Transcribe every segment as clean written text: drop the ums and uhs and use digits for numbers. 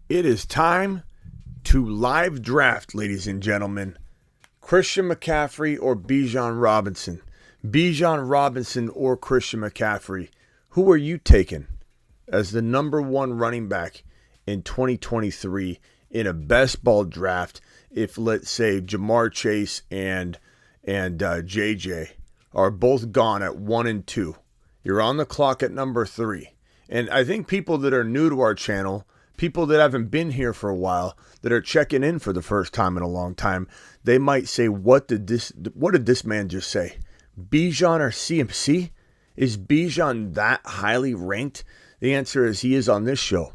It is time to live draft, ladies and gentlemen. Christian McCaffrey or Bijan Robinson? Bijan Robinson or Christian McCaffrey? Who are you taking as the number one running back in 2023 in a best ball draft if, let's say, Jamar Chase and JJ are both gone at 1 and 2? You're on the clock at number 3. And I think people that are new to our channel, people that haven't been here for a while, that are checking in for the first time in a long time, they might say, what did this man just say? Bijan or CMC? Is Bijan that highly ranked? The answer is he is on this show.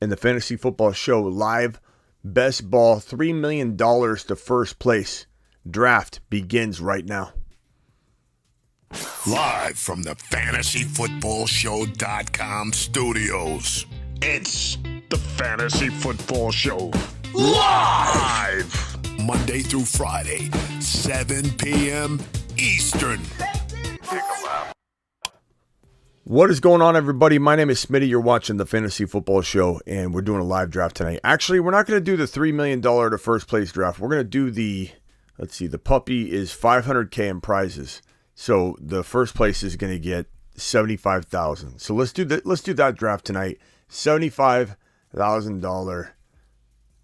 In the Fantasy Football Show live best ball $3 million to first place draft begins right now. Live from the FantasyFootballShow.com studios. It's the Fantasy Football Show. Live! Monday through Friday, 7 p.m. Eastern. What is going on, everybody? My name is Smitty. You're watching the Fantasy Football Show, and we're doing a live draft tonight. Actually, we're not going to do the $3 million to first place draft. We're going to do the puppy is $500K in prizes. So the first place is going to get $75,000. So let's do that. Let's do that draft tonight. $75,000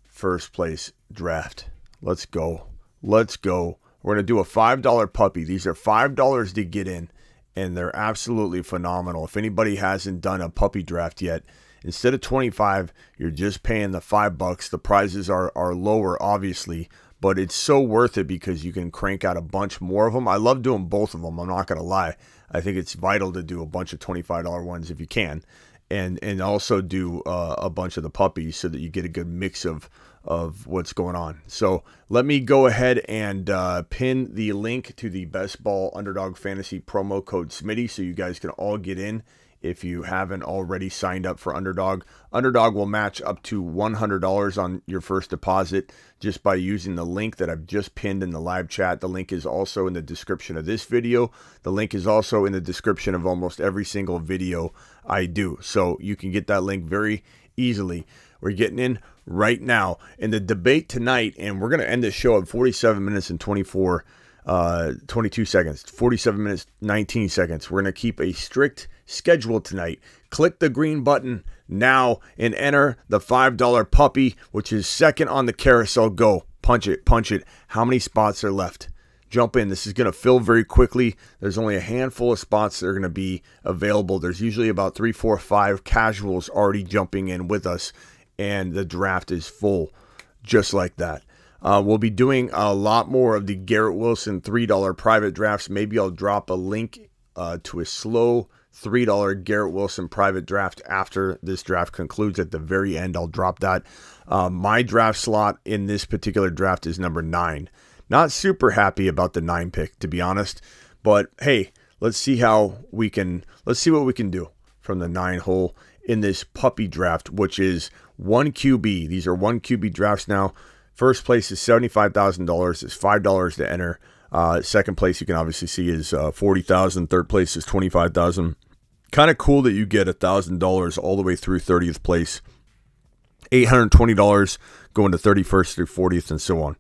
first place draft. Let's go. Let's go. We're going to do a $5 puppy. These are $5 to get in, and they're absolutely phenomenal. If anybody hasn't done a puppy draft yet, instead of $25, you're just paying the $5. The prizes are lower, obviously, but it's so worth it because you can crank out a bunch more of them. I love doing both of them. I'm not going to lie. I think it's vital to do a bunch of $25 ones if you can, and also do a bunch of the puppies so that you get a good mix of what's going on. So let me go ahead and pin the link to the Best Ball Underdog Fantasy promo code Smitty so you guys can all get in. If you haven't already signed up for Underdog, Underdog will match up to $100 on your first deposit just by using the link that I've just pinned in the live chat. The link is also in the description of this video. The link is also in the description of almost every single video I do. So you can get that link very easily. We're getting in right now in the debate tonight, and we're going to end this show at 47 minutes and 22 seconds, 47 minutes, 19 seconds. We're going to keep a strict schedule tonight. Click the green button now and enter the $5 puppy, which is second on the carousel. Go. Punch it. Punch it. How many spots are left? Jump in. This is going to fill very quickly. There's only a handful of spots that are going to be available. There's usually about 3, 4, 5 casuals already jumping in with us, and the draft is full just like that. We'll be doing a lot more of the Garrett Wilson $3 private drafts. Maybe I'll drop a link to a slow $3 Garrett Wilson private draft after this draft concludes. At the very end, I'll drop that. My draft slot in this particular draft is number 9. Not super happy about the 9 pick, to be honest. But hey, let's see what we can do from the 9 hole in this puppy draft, which is 1 QB. These are 1 QB drafts now. First place is $75,000. It's $5 to enter. Second place, you can obviously see, is $40,000. Third place is $25,000. Kind of cool that you get $1,000 all the way through 30th place. $820 going to 31st through 40th, and so on.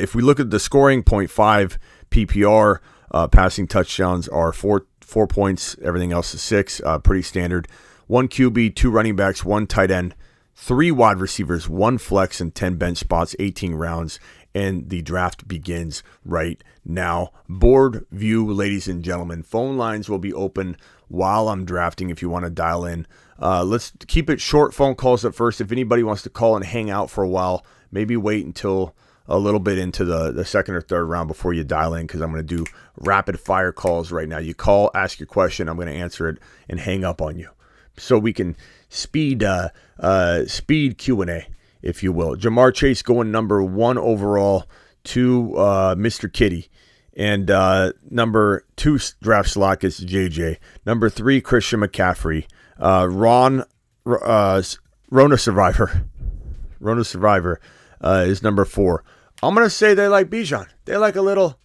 If we look at the scoring, 0.5 PPR, passing touchdowns are 4 points. Everything else is 6. Pretty standard. 1 QB, 2 running backs, 1 tight end, 3 wide receivers, 1 flex, and 10 bench spots, 18 rounds, and the draft begins right now. Board view, ladies and gentlemen. Phone lines will be open while I'm drafting if you want to dial in. Let's keep it short phone calls at first. If anybody wants to call and hang out for a while, maybe wait until a little bit into the second or third round before you dial in, because I'm going to do rapid fire calls right now. You call, ask your question, I'm going to answer it, and hang up on you, so we can speed Q&A, if you will. Jamar Chase going number 1 overall to Mr. Kitty. And number 2 draft slot is JJ. Number 3, Christian McCaffrey. Rona Survivor is number 4. I'm gonna say they like Bijan. They like a little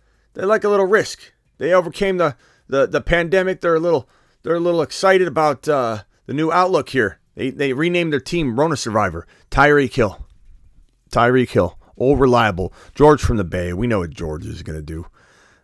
risk. They overcame the pandemic. They're a little excited about the new outlook here They renamed their team Rona Survivor. Tyreek Hill. Old reliable. George from the Bay. We know what George is going to do.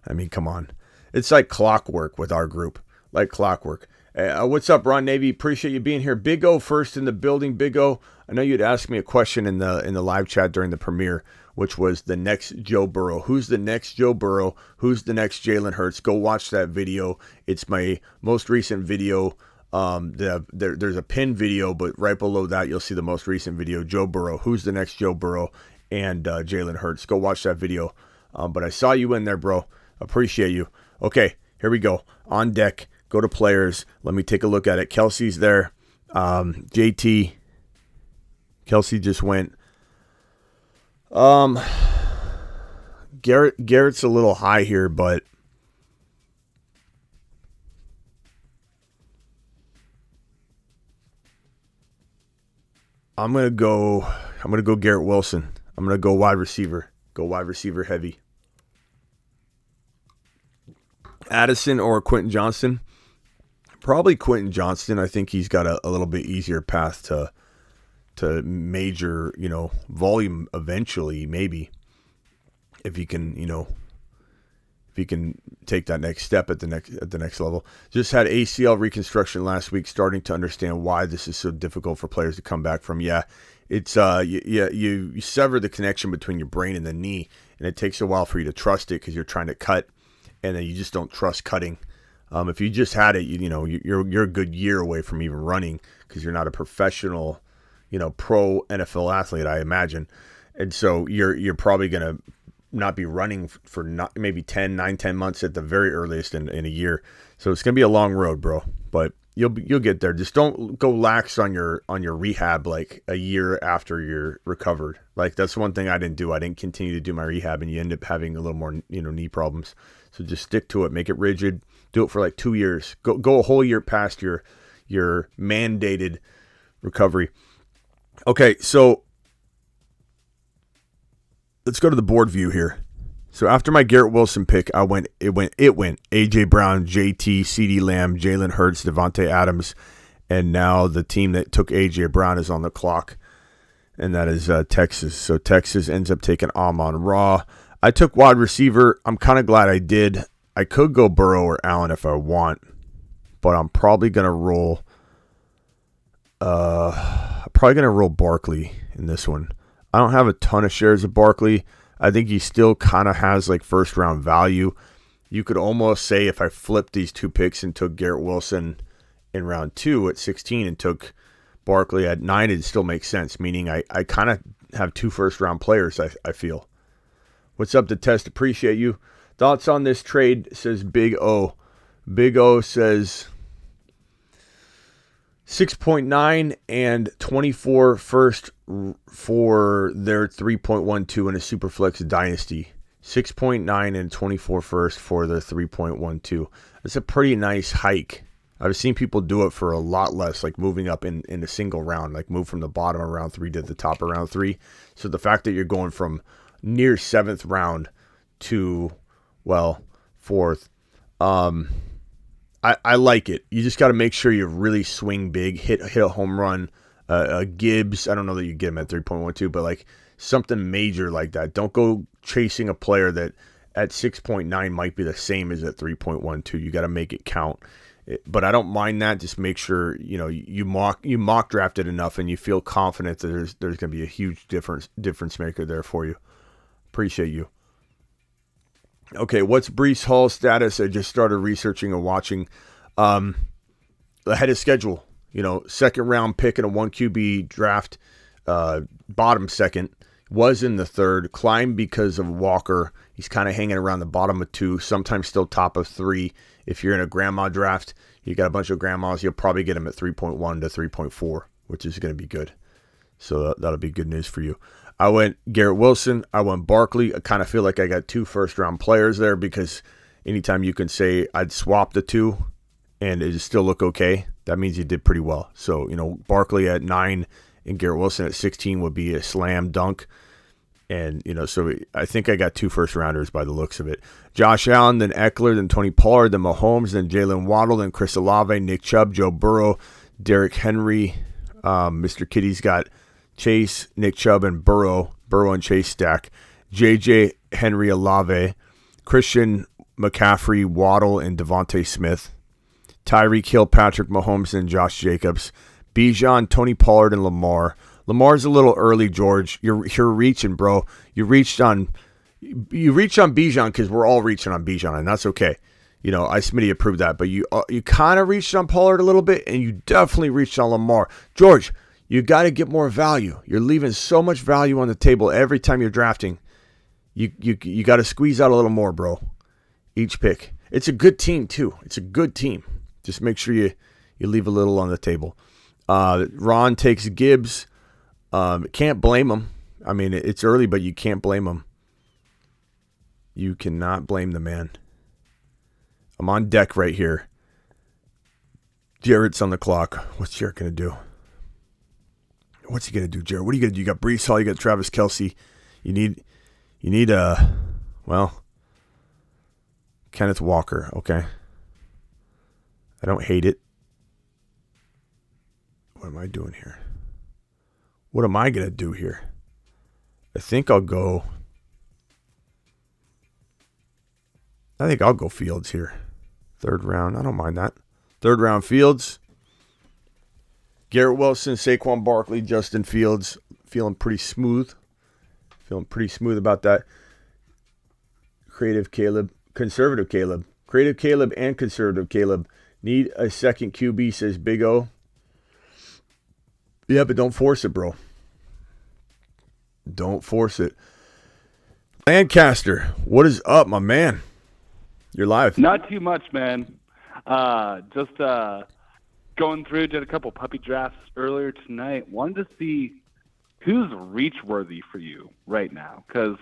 I mean, come on. It's like clockwork with our group. Like clockwork. What's up, Ron Navy? Appreciate you being here. Big O first in the building. Big O, I know you'd asked me a question in the live chat during the premiere, which was the next Joe Burrow. Who's the next Joe Burrow? Who's the next Jalen Hurts? Go watch that video. It's my most recent video. There's a pinned video, but right below that, you'll see the most recent video. Joe Burrow. Who's the next Joe Burrow? And Jalen Hurts. Go watch that video. But I saw you in there, bro. Appreciate you. Okay, here we go. On deck. Go to players. Let me take a look at it. Kelsey's there. JT. Kelsey just went. Garrett's a little high here, but I'm gonna go Garrett Wilson. I'm gonna go wide receiver. Go wide receiver heavy. Addison or Quentin Johnston? Probably Quentin Johnston. I think he's got a little bit easier path to major, volume eventually, maybe. If he can, take that next step at the next level. Just had ACL reconstruction last week, starting to understand why this is so difficult for players to come back from. Yeah, it's you sever the connection between your brain and the knee, and it takes a while for you to trust it because you're trying to cut, and then you just don't trust cutting. If you just had it, you're a good year away from even running because you're not a professional, pro NFL athlete, I imagine, and so you're probably gonna not be running for maybe 10 months at the very earliest in a year. So it's gonna be a long road, bro. But you'll get there. Just don't go lax on your rehab like a year after you're recovered. Like that's one thing I didn't do. I didn't continue to do my rehab, and you end up having a little more knee problems. So just stick to it. Make it rigid. Do it for like 2 years. Go a whole year past your mandated recovery. Okay, so let's go to the board view here. So after my Garrett Wilson pick, it went AJ Brown, JT, CeeDee Lamb, Jalen Hurts, Devontae Adams, and now the team that took AJ Brown is on the clock, and that is Texas. So Texas ends up taking Amon-Ra. I took wide receiver. I'm kind of glad I did. I could go Burrow or Allen if I want, but I'm probably gonna roll. Barkley in this one. I don't have a ton of shares of Barkley. I think he still kind of has like first round value. You could almost say if I flipped these two picks and took Garrett Wilson in round 2 at 16 and took Barkley at 9, it still makes sense. Meaning I kind of have 2 first round players. I feel. What's up to Test? Appreciate you. Thoughts on this trade, says Big O. Big O says 6.9 and 24 first for their 3.12 in a Superflex Dynasty. 6.9 and 24 first for the 3.12. That's a pretty nice hike. I've seen people do it for a lot less, like moving up in a single round, like move from the bottom of round 3 to the top of round 3. So the fact that you're going from near 7th round to, 4th, I like it. You just got to make sure you really swing big, hit a home run. Gibbs, I don't know that you get him at 3.12, but like something major like that. Don't go chasing a player that at 6.9 might be the same as at 3.12. You got to make it count. But I don't mind that. Just make sure you mock drafted enough and you feel confident that there's going to be a huge difference maker there for you. Appreciate you. Okay, what's Breece Hall's status? I just started researching and watching. Ahead of schedule. Second round pick in a 1 QB draft, bottom second, was in the 3rd, climbed because of Walker. He's kind of hanging around the bottom of 2, sometimes still top of 3. If you're in a grandma draft, you got a bunch of grandmas, you'll probably get him at 3.1 to 3.4, which is going to be good. So that'll be good news for you. I went Garrett Wilson. I went Barkley. I kind of feel like I got 2 first-round players there because anytime you can say I'd swap the 2 and it still look okay, that means you did pretty well. So, Barkley at 9 and Garrett Wilson at 16 would be a slam dunk. And, so I think I got 2 first-rounders by the looks of it. Josh Allen, then Eckler, then Tony Pollard, then Mahomes, then Jalen Waddle, then Chris Olave, Nick Chubb, Joe Burrow, Derrick Henry, Mr. Kitty's got Chase, Nick Chubb, and Burrow and Chase stack. JJ, Henry, Olave, Christian McCaffrey, Waddle, and Devontae Smith. Tyreek Hill, Patrick Mahomes, and Josh Jacobs. Bijan, Tony Pollard, and Lamar. Lamar's a little early, George. You're reaching, bro. You reached on Bijan because we're all reaching on Bijan, and that's okay. You know, Smitty approved that, but you kind of reached on Pollard a little bit, and you definitely reached on Lamar. George, you got to get more value. You're leaving so much value on the table every time you're drafting. You got to squeeze out a little more, bro. Each pick. It's a good team too. It's a good team. Just make sure you leave a little on the table. Ron takes Gibbs. Can't blame him. I mean, it's early, but you can't blame him. You cannot blame the man. I'm on deck right here. Jarrett's on the clock. What's Jarrett going to do? What's he going to do, Jarrett? What are you going to do? You got Breece Hall. You got Travis Kelce. You need Kenneth Walker. Okay. I don't hate it. What am I doing here? What am I going to do here? I think I'll go Fields here. Third round. I don't mind that. Third round Fields. Garrett Wilson, Saquon Barkley, Justin Fields. Feeling pretty smooth. About that. Conservative Caleb. Creative Caleb and conservative Caleb. Need a second QB, says Big O. Yeah, but don't force it, bro. Don't force it. Lancaster, what is up, my man? You're live. Not too much, man. Just going through, did a couple puppy drafts earlier tonight. Wanted to see who's reach worthy for you right now. Because,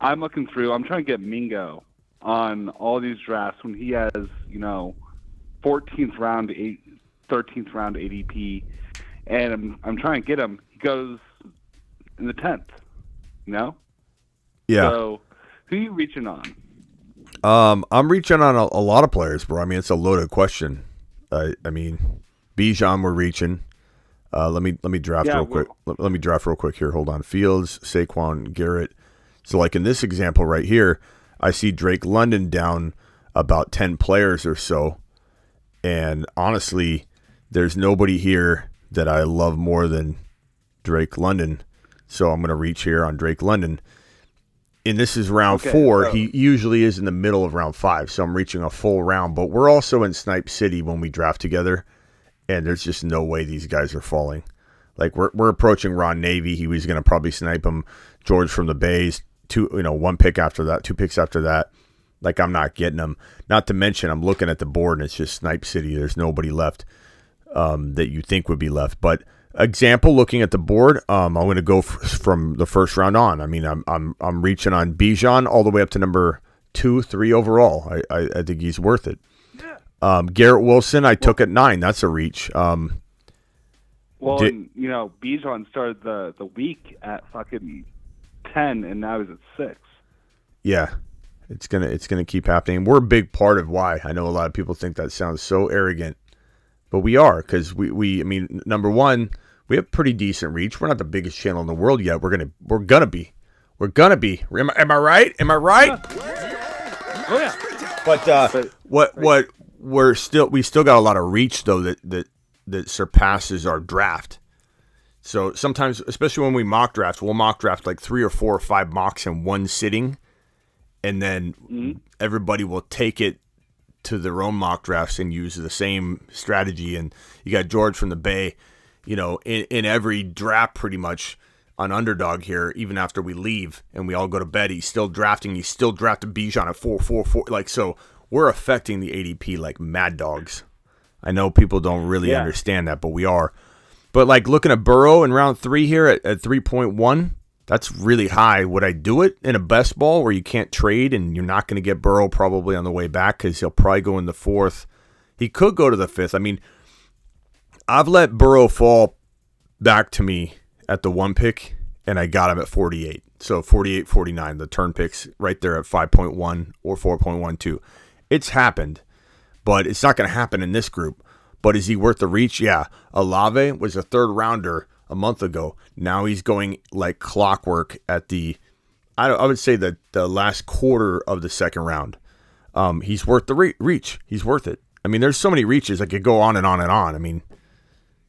I'm looking through, I'm trying to get Mingo on all these drafts when he has, 14th round, 13th round ADP. And I'm trying to get him. He goes in the 10th, Yeah. So, who are you reaching on? I'm reaching on a lot of players, bro. I mean, it's a loaded question. I mean, Bijan, we're reaching. Let me draft real quick. Let me draft real quick here. Hold on. Fields, Saquon, Garrett. So, in this example right here, I see Drake London down about 10 players or so. And honestly, there's nobody here that I love more than Drake London. So I'm going to reach here on Drake London. And this is round 4. He usually is in the middle of round 5. So I'm reaching a full round. But we're also in Snipe City when we draft together. And there's just no way these guys are falling. We're approaching Ron Navy. He was going to probably snipe him. George from the Bays. 1 pick after that. 2 picks after that. I'm not getting them. Not to mention, I'm looking at the board and it's just Snipe City. There's nobody left that you think would be left. But example, looking at the board, I'm going to go from the first round on. I mean, I'm reaching on Bijan all the way up to number 2, 3 overall. I think he's worth it. Garrett Wilson, I took at 9. That's a reach. Bijan started the week at fucking 10, and now he's at 6. Yeah. It's gonna keep happening. We're a big part of why. I know a lot of people think that sounds so arrogant, but we are, because we number one, we have pretty decent reach. We're not the biggest channel in the world yet. We're gonna be. Am I right? Oh yeah. But we still got a lot of reach though that surpasses our draft. So sometimes, especially when we mock draft, we'll mock draft 3 or 4 or 5 mocks in one sitting. And then everybody will take it to their own mock drafts and use the same strategy. And you got George from the Bay, in every draft pretty much on Underdog here, even after we leave and we all go to bed, he's still drafting. He's still drafted Bijan at 4-4-4. So we're affecting the ADP like mad dogs. I know people don't really understand that, but we are. But looking at Burrow in round 3 here at 3.1, that's really high. Would I do it in a best ball where you can't trade and you're not going to get Burrow probably on the way back because he'll probably go in the 4th? He could go to the 5th. I mean, I've let Burrow fall back to me at the 1 pick, and I got him at 48. So 48, 49, the turn picks right there at 5.1 or 4.12. It's happened, but it's not going to happen in this group. But is he worth the reach? Yeah. Olave was a third rounder a month ago. Now he's going like clockwork at I would say the last quarter of the second round. He's worth the reach. He's worth it. I mean, there's so many reaches. I could go on and on and on. I mean,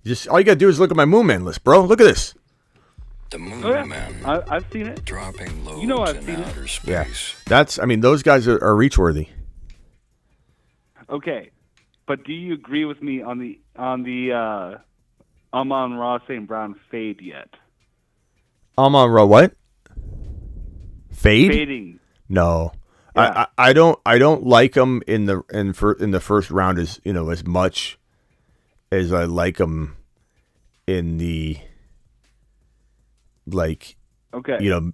just all you got to do is look at my Moon Man list, bro. Look at this. The Moon Man. I've seen it. Dropping loads I've in seen outer it. space. Yeah. Those guys are reach worthy. Okay, but do you agree with me on the Amon-Ra St. Brown fade yet? Amon-Ra what? Fading. No. Yeah. I don't like him in the first round as much as I like him in the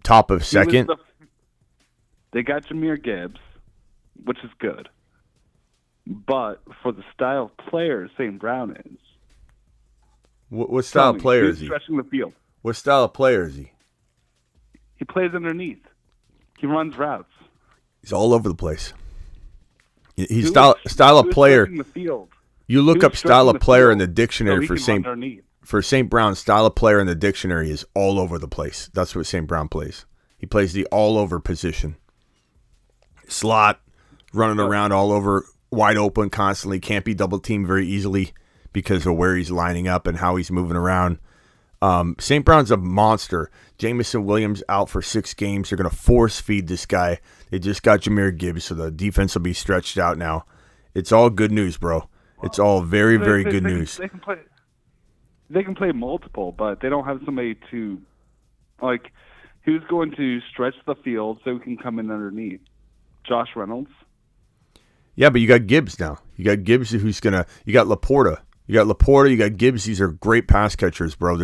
top of second. They got Jahmyr Gibbs, which is good. But for the style of player St. Brown is. What style of player is he? Stretching the field. What style of player is he? He plays underneath. He runs routes. He's all over the place. He's style of player. The field? You look up style of player in the dictionary for St. Brown. Style of player in the dictionary is all over the place. That's what St. Brown plays. He plays the all over position. Slot, running around all over, wide open constantly. Can't be double teamed very easily because of where he's lining up and how he's moving around. St. Brown's a monster. Jamison Williams out for 6 games. They're going to force feed this guy. They just got Jahmyr Gibbs, so the defense will be stretched out now. It's all good news, bro. It's all very, very good news. They can play multiple, but they don't have somebody to, who's going to stretch the field so he can come in underneath. Josh Reynolds? Yeah, but you got Gibbs now. You got Gibbs you got Laporta. You got Gibbs. These are great pass catchers, bro.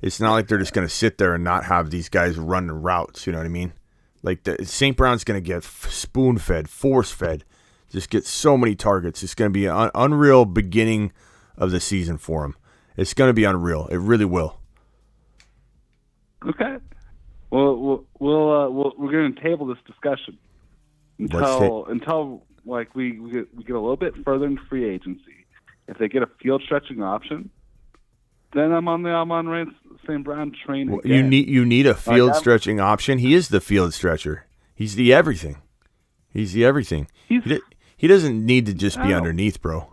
It's not like they're just going to sit there and not have these guys running routes. You know what I mean? St. Brown's going to get spoon-fed, force-fed, just get so many targets. It's going to be an unreal beginning of the season for him. It's going to be unreal. It really will. Okay. Well, we're going to table this discussion until we get a little bit further into free agency. If they get a field stretching option, then I'm on the Amon-Ra St. Brown train again. You need a field stretching option. He is the field stretcher. He's the everything. He doesn't need to just be underneath, bro.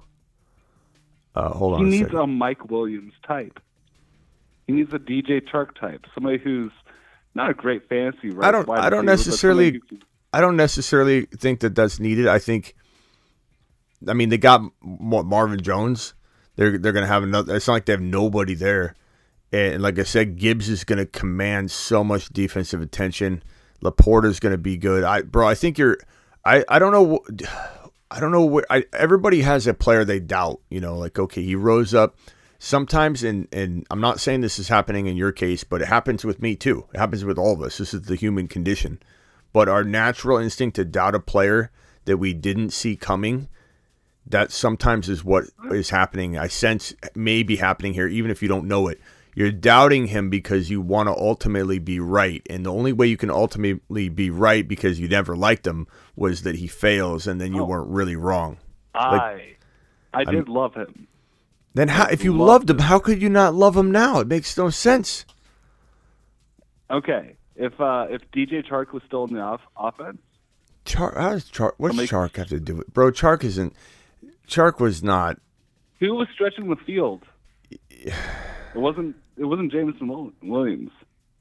Hold on. He needs a Mike Williams type. He needs a DJ Chark type. Somebody who's not a great fantasy. Right? I don't necessarily think that that's needed. They got Marvin Jones. They're going to have another. It's not like they have nobody there. And like I said, Gibbs is going to command so much defensive attention. Laporta is going to be good. I think you're. I don't know. I don't know where. Everybody has a player they doubt. Okay, he rose up. Sometimes, and I'm not saying this is happening in your case, but it happens with me too. It happens with all of us. This is the human condition. But our natural instinct to doubt a player that we didn't see coming, that sometimes is what is happening. I sense maybe happening here, even if you don't know it. You're doubting him because you want to ultimately be right. And the only way you can ultimately be right because you never liked him was that he fails and then you weren't really wrong. I did love him. Then if you loved him, how could you not love him now? It makes no sense. Okay. If DJ Chark was still in the offense? What does Chark have to do with it? Bro, Chark was not. Who was stretching the field? It wasn't Jamison Williams.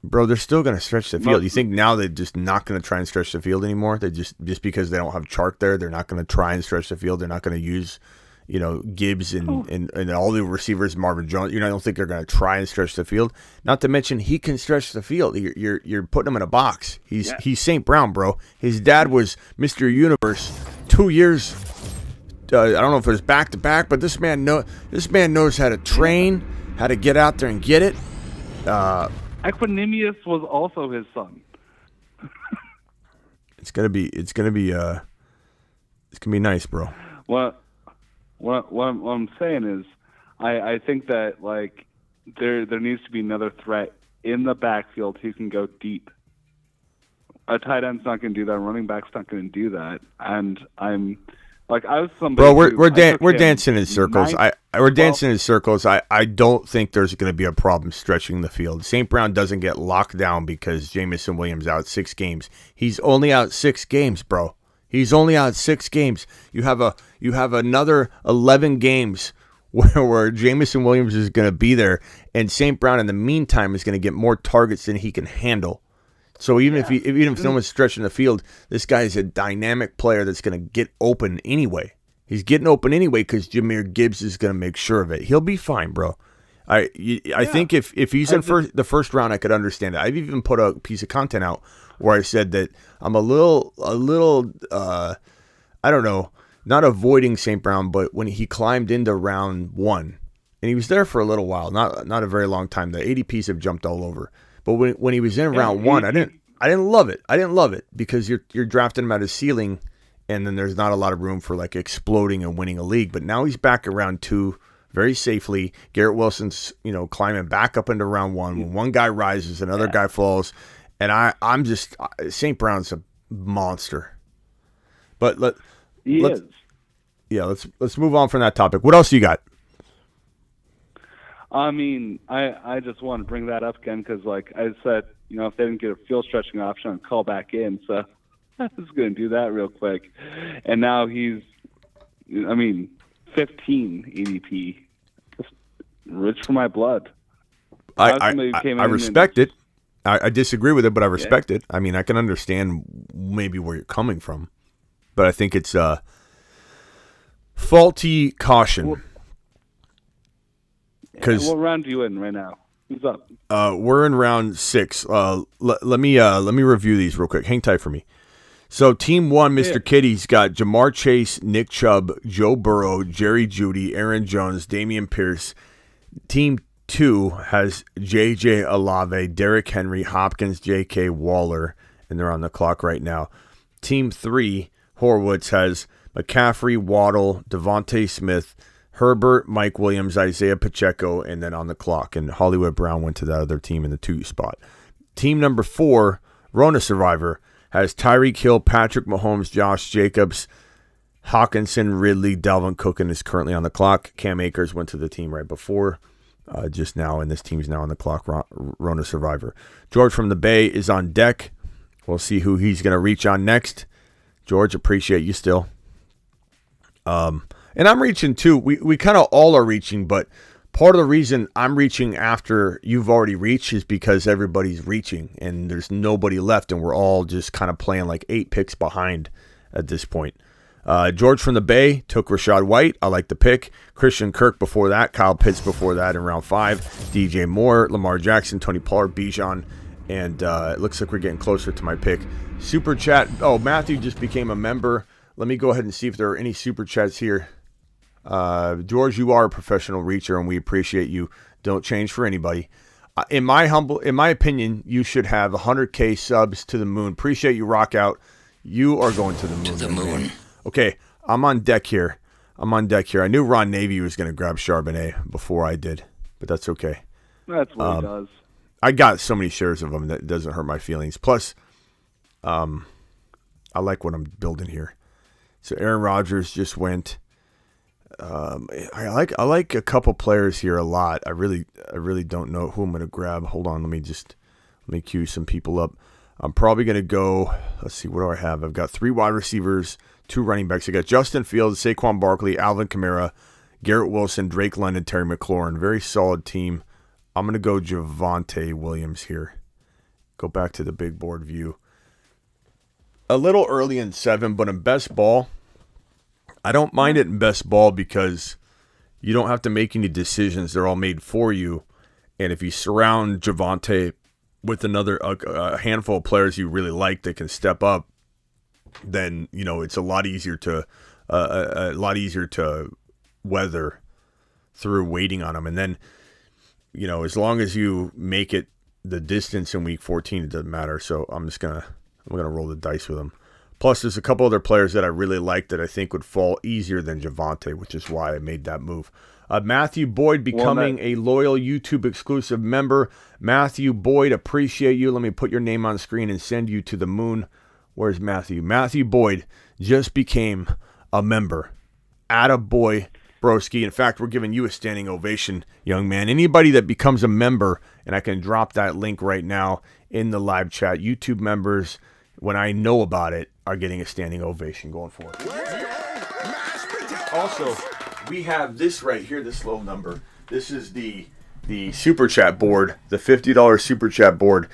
Bro, they're still going to stretch the field. You think now they're just not going to try and stretch the field anymore? They just because they don't have Chark there, they're not going to try and stretch the field. They're not going to use, Gibbs and all the receivers, Marvin Jones. I don't think they're going to try and stretch the field. Not to mention he can stretch the field. You're putting him in a box. He's St. Brown, bro. His dad was Mr. Universe 2 years. I don't know if it was back to back, but this man knows how to train, how to get out there and get it. Equanimous was also his son. It's gonna be nice, bro. What I'm saying is, I think that there needs to be another threat in the backfield who can go deep. A tight end's not going to do that. A running back's not going to do that. And I'm Like I was somebody. Bro, who, we're I took him dancing in circles. We're 12 dancing in circles. I don't think there's going to be a problem stretching the field. St. Brown doesn't get locked down because Jamison Williams out 6 games. He's only out 6 games, bro. He's only out 6 games. You have another 11 games where Jamison Williams is going to be there, and St. Brown in the meantime is going to get more targets than he can handle. So even if someone's stretching the field, this guy is a dynamic player that's going to get open anyway. He's getting open anyway because Jahmyr Gibbs is going to make sure of it. He'll be fine, bro. I think if he's in the first round, I could understand it. I've even put a piece of content out where I said that I'm a little I don't know, not avoiding St. Brown, but when he climbed into round 1, and he was there for a little while, not a very long time. The ADPs have jumped all over. But when he was in round 1, I didn't love it. I didn't love it because you're drafting him at his ceiling, and then there's not a lot of room for like exploding and winning a league. But now he's back at round 2 very safely. Garrett Wilson's climbing back up into round 1. When one guy rises, another guy falls, and I'm just St. Brown's a monster. But let's move on from that topic. What else you got? I mean, I just want to bring that up again because, like I said, if they didn't get a field stretching option, I'd call back in. So I was going to do that real quick. And now he's, 15 ADP. Just rich for my blood. I respect it. I disagree with it, but I respect it. I mean, I can understand maybe where you're coming from, but I think it's faulty caution. What round are you in right now? Who's up? We're in round 6. Let me review these real quick. Hang tight for me. So team 1, Mr. Kitty's got Jamar Chase, Nick Chubb, Joe Burrow, Jerry Jeudy, Aaron Jones, Dameon Pierce. Team 2 has J.J. Olave, Derrick Henry, Hopkins, J.K. Waller, and they're on the clock right now. Team 3, Horowitz, has McCaffrey, Waddle, Devontae Smith, Herbert, Mike Williams, Isaiah Pacheco, and then on the clock. And Hollywood Brown went to that other team in the 2 spot. Team number 4, Rona Survivor, has Tyreek Hill, Patrick Mahomes, Josh Jacobs, Hawkinson, Ridley, Dalvin Cook, and is currently on the clock. Cam Akers went to the team right before, just now, and this team's now on the clock, Rona Survivor. George from the Bay is on deck. We'll see who he's going to reach on next. George, appreciate you still. And I'm reaching too. We kind of all are reaching, but part of the reason I'm reaching after you've already reached is because everybody's reaching and there's nobody left, and we're all just kind of playing like 8 picks behind at this point. George from the Bay took Rachaad White. I like the pick. Christian Kirk before that. Kyle Pitts before that in round 5. DJ Moore, Lamar Jackson, Tony Pollard, Bijan, and it looks like we're getting closer to my pick. Super chat. Oh, Matthew just became a member. Let me go ahead and see if there are any super chats here. George, you are a professional reacher, and we appreciate you. Don't change for anybody. In my opinion, you should have 100K subs to the moon. Appreciate you, Rock Out. You are going to the moon. To the moon. Okay, I'm on deck here. I knew Ron Navy was going to grab Charbonnet before I did, but that's okay. That's what he does. I got so many shares of him that it doesn't hurt my feelings. Plus, I like what I'm building here. So Aaron Rodgers just went. I like a couple players here a lot. I really don't know who I'm going to grab. Hold on, let me cue some people up. I'm probably going to go. Let's see, what do I have? I've got 3 wide receivers, 2 running backs. I got Justin Fields, Saquon Barkley, Alvin Kamara, Garrett Wilson, Drake London, Terry McLaurin. Very solid team. I'm going to go Javonte Williams here. Go back to the big board view. A little early in 7, but in best ball, I don't mind it in best ball because you don't have to make any decisions. They're all made for you. And if you surround Javonte with a handful of players you really like that can step up, then it's a lot easier to weather through waiting on them. And then as long as you make it the distance in week 14, it doesn't matter. So I'm gonna roll the dice with them. Plus, there's a couple other players that I really like that I think would fall easier than Javonte, which is why I made that move. Matthew Boyd becoming a loyal YouTube exclusive member. Matthew Boyd, appreciate you. Let me put your name on screen and send you to the moon. Where's Matthew? Matthew Boyd just became a member. Attaboy, broski. In fact, we're giving you a standing ovation, young man. Anybody that becomes a member, and I can drop that link right now in the live chat, YouTube members, when I know about it, are getting a standing ovation going forward. Also, we have this right here, this little number. This is the super chat board, the $50 super chat board.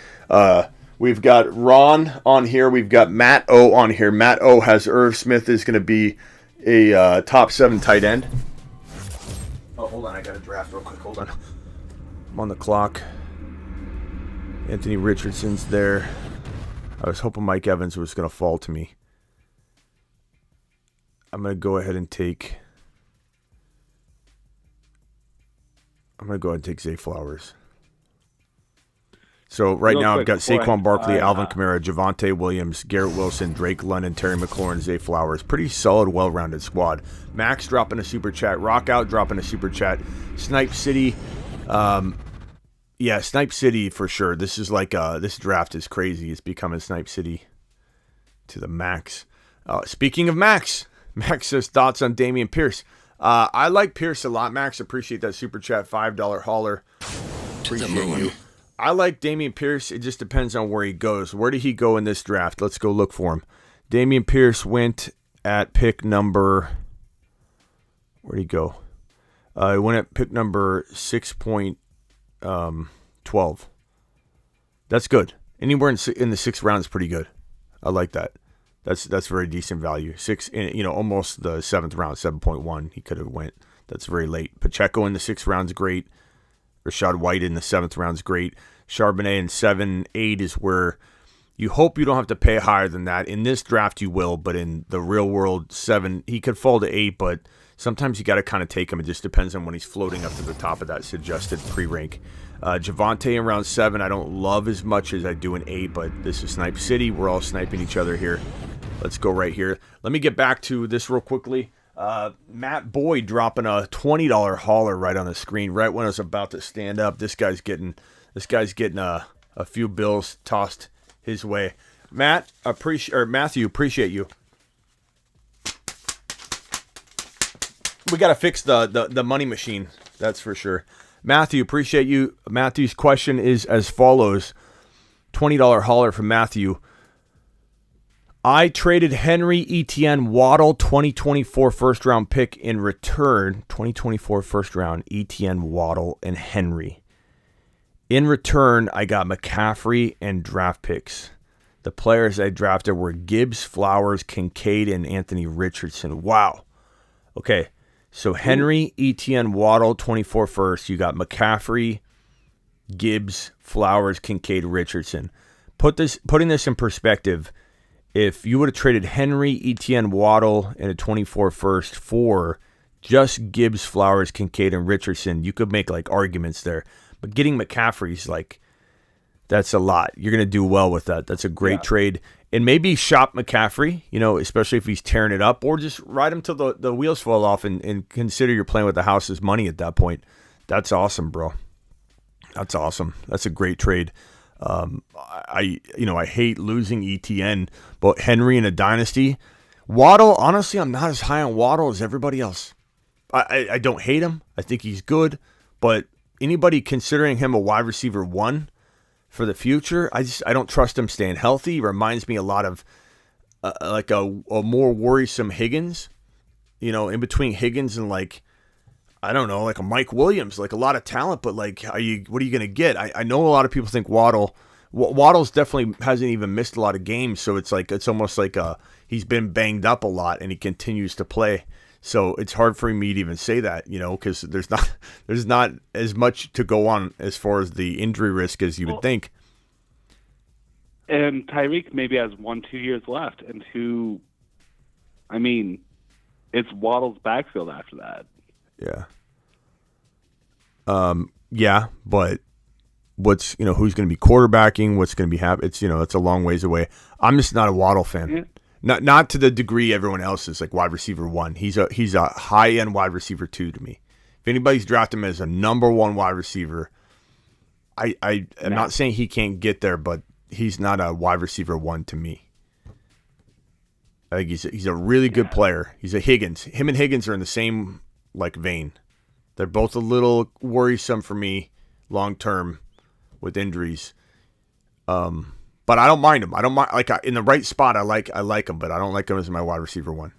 We've got Ron on here. We've got Matt O on here. Matt O has Irv Smith is going to be a top 7 tight end. Oh, hold on. I got to draft real quick. Hold on. I'm on the clock. Anthony Richardson's there. I was hoping Mike Evans was going to fall to me. I'm going to go ahead and take Zay Flowers. So right now I've got Saquon Barkley, Alvin Kamara, Javonte Williams, Garrett Wilson, Drake London, Terry McLaurin, Zay Flowers. Pretty solid, well-rounded squad. Max dropping a super chat. Rock Out dropping a super chat. Snipe City. Yeah, Snipe City for sure. This is like this draft is crazy. It's becoming Snipe City to the max. Speaking of Max says thoughts on Damian Pierce. I like Pierce a lot, Max. Appreciate that super chat, $5 hauler. Appreciate you. I like Damian Pierce. It just depends on where he goes. Where did he go in this draft? Let's go look for him. Damian Pierce went at pick number. Where'd he go? He went at pick number 6.12. That's good. Anywhere in the 6th round is pretty good. I like that. That's very decent value. Almost the 7th round, 7.1. He could have went. That's very late. Pacheco in the 6th round's great. Rashad White in the 7th round's great. Charbonnet in 7, 8 is where you hope you don't have to pay higher than that. In this draft, you will, but in the real world, 7, he could fall to 8, but sometimes you got to kind of take him. It just depends on when he's floating up to the top of that suggested pre-rank. Javonte in round 7, I don't love as much as I do in 8, but this is Snipe City. We're all sniping each other here. Let's go right here. Let me get back to this real quickly. Matt Boyd dropping a $20 hauler right on the screen right when I was about to stand up. This guy's getting a few bills tossed his way. Matthew, appreciate you. We got to fix the money machine. That's for sure. Matthew, appreciate you. Matthew's question is as follows. $20 hauler from Matthew. I traded Henry, Etienne, Waddle, 2024 first round pick in return. 2024 first round, Etienne, Waddle, and Henry. In return, I got McCaffrey and draft picks. The players I drafted were Gibbs, Flowers, Kincaid, and Anthony Richardson. Wow. Okay, so Henry, Etienne, Waddle, 24 first. You got McCaffrey, Gibbs, Flowers, Kincaid, Richardson. Putting this in perspective, if you would have traded Henry, Etienne, Waddle, and a 24 first for just Gibbs, Flowers, Kincaid, and Richardson, you could make like arguments there. But getting McCaffrey's like, that's a lot. You're going to do well with that. That's a great trade. And maybe shop McCaffrey, especially if he's tearing it up, or just ride him till the wheels fall off and consider you're playing with the house's money at that point. That's awesome, bro. That's awesome. That's a great trade. I hate losing ETN, but Henry in a dynasty. Waddle, honestly, I'm not as high on Waddle as everybody else. I don't hate him. I think he's good, but anybody considering him a wide receiver 1 for the future, I don't trust him staying healthy. He reminds me a lot of like a more worrisome Higgins, in between Higgins and like a Mike Williams, like a lot of talent, but like, what are you going to get? I know a lot of people think Waddle's definitely hasn't even missed a lot of games. So it's almost like he's been banged up a lot and he continues to play. So it's hard for me to even say that, because there's not as much to go on as far as the injury risk as you would think. And Tyreek maybe has 1-2 years left, and it's Waddle's backfield after that. Yeah. Yeah, but what's, who's going to be quarterbacking, what's going to be happening, it's a long ways away. I'm just not a Waddle fan. Yeah. Not to the degree everyone else is, like wide receiver 1. He's a high-end wide receiver 2 to me. If anybody's drafted him as a number 1 wide receiver, I'm not saying he can't get there, but he's not a wide receiver 1 to me. I think he's a really good player. He's a Higgins. Him and Higgins are in the same vein. They're both a little worrisome for me long term with injuries. But I don't mind him. I don't mind in the right spot. I like him, but I don't like him as my wide receiver one.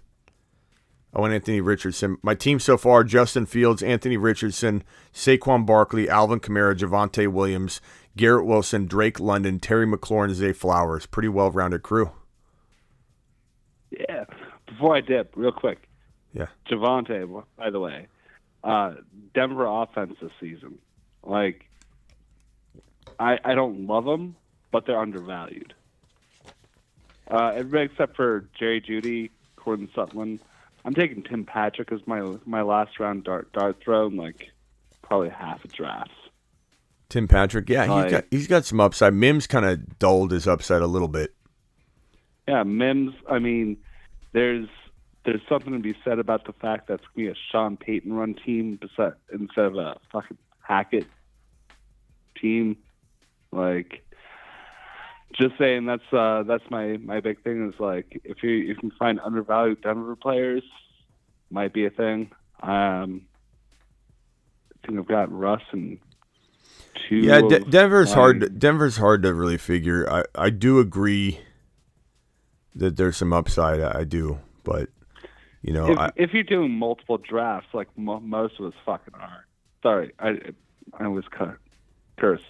I want Anthony Richardson. My team so far: Justin Fields, Anthony Richardson, Saquon Barkley, Alvin Kamara, Javonte Williams, Garrett Wilson, Drake London, Terry McLaurin, Zay Flowers. Pretty well-rounded crew. Yeah. Before I dip, real quick. Yeah. Javonte, by the way, Denver offense this season. Like, I don't love them, but they're undervalued. Everybody except for Jerry Jeudy, Gordon Sutton. I'm taking Tim Patrick as my last round dart throw in probably half a draft. Tim Patrick, yeah, he's got some upside. Mims kind of dulled his upside a little bit. Yeah, Mims. I mean, there's something to be said about the fact that it's gonna be a Sean Payton run team instead of a fucking Hackett team. Just saying, that's my big thing is if you can find undervalued Denver players, might be a thing. I think I've got Russ and two. Yeah, Denver's hard. Denver's hard to really figure. I do agree that there's some upside. I do, but if you're doing multiple drafts like most of us fucking are. Sorry, I was cursed.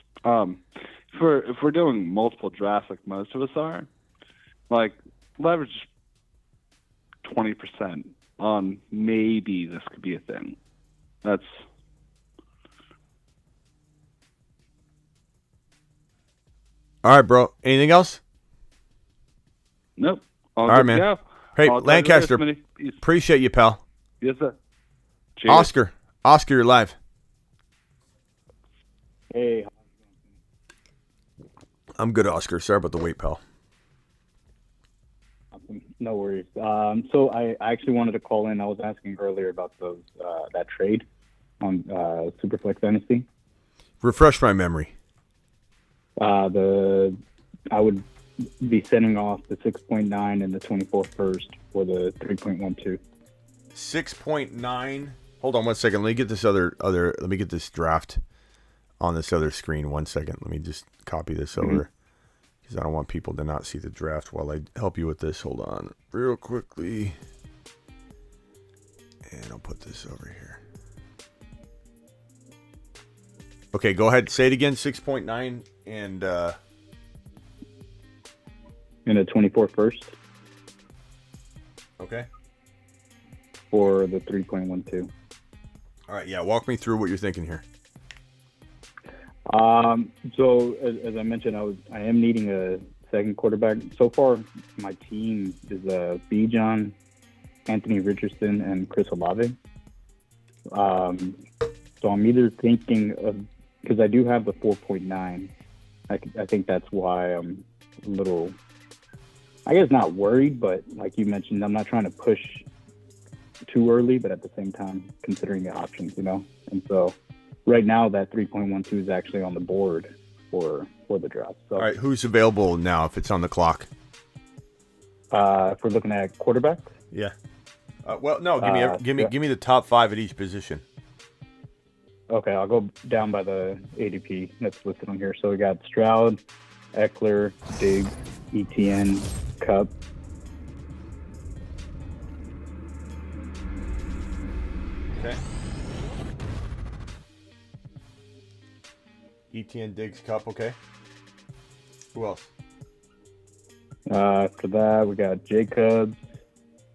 If we're doing multiple drafts like most of us are, leverage 20% on maybe this could be a thing. That's all right, bro. Anything else? Nope. All right, man. Go. Hey, I'll Lancaster, appreciate you, pal. Yes, sir. Cheers. Oscar, you're live. Hey. I'm good, Oscar. Sorry about the wait, pal. No worries. So I actually wanted to call in. I was asking earlier about that trade on Superflex Dynasty. Refresh my memory. I would be sending off the 6.9 and the 24 first for the 3.12. 6.9. Hold on 1 second. Let me get this let me get this draft on this other screen. 1 second. Let me just copy this over because I don't want people to not see the draft while I help you with this. Hold on real quickly. And I'll put this over here. Okay, go ahead. Say it again. 6.9 and a 24 first. Okay. For the 3.12. All right. Yeah. Walk me through what you're thinking here. So as I mentioned, I am needing a second quarterback. So far, my team is Bijan, Anthony Richardson, and Chris Olave. So I'm either thinking of, because I do have the 4.9. I think that's why I'm a little, I guess not worried, but like you mentioned, I'm not trying to push too early, but at the same time, considering the options, And so right now, that 3.12 is actually on the board for the draft. So, all right, who's available now if it's on the clock? If we're looking at quarterbacks? Yeah. Well, no, give me the top 5 at each position. Okay, I'll go down by the ADP that's listed on here. So we got Stroud, Eckler, Diggs, ETN, Cup. Okay. ETN, Diggs, Cup. Okay. Who else? After that, we got Jacobs,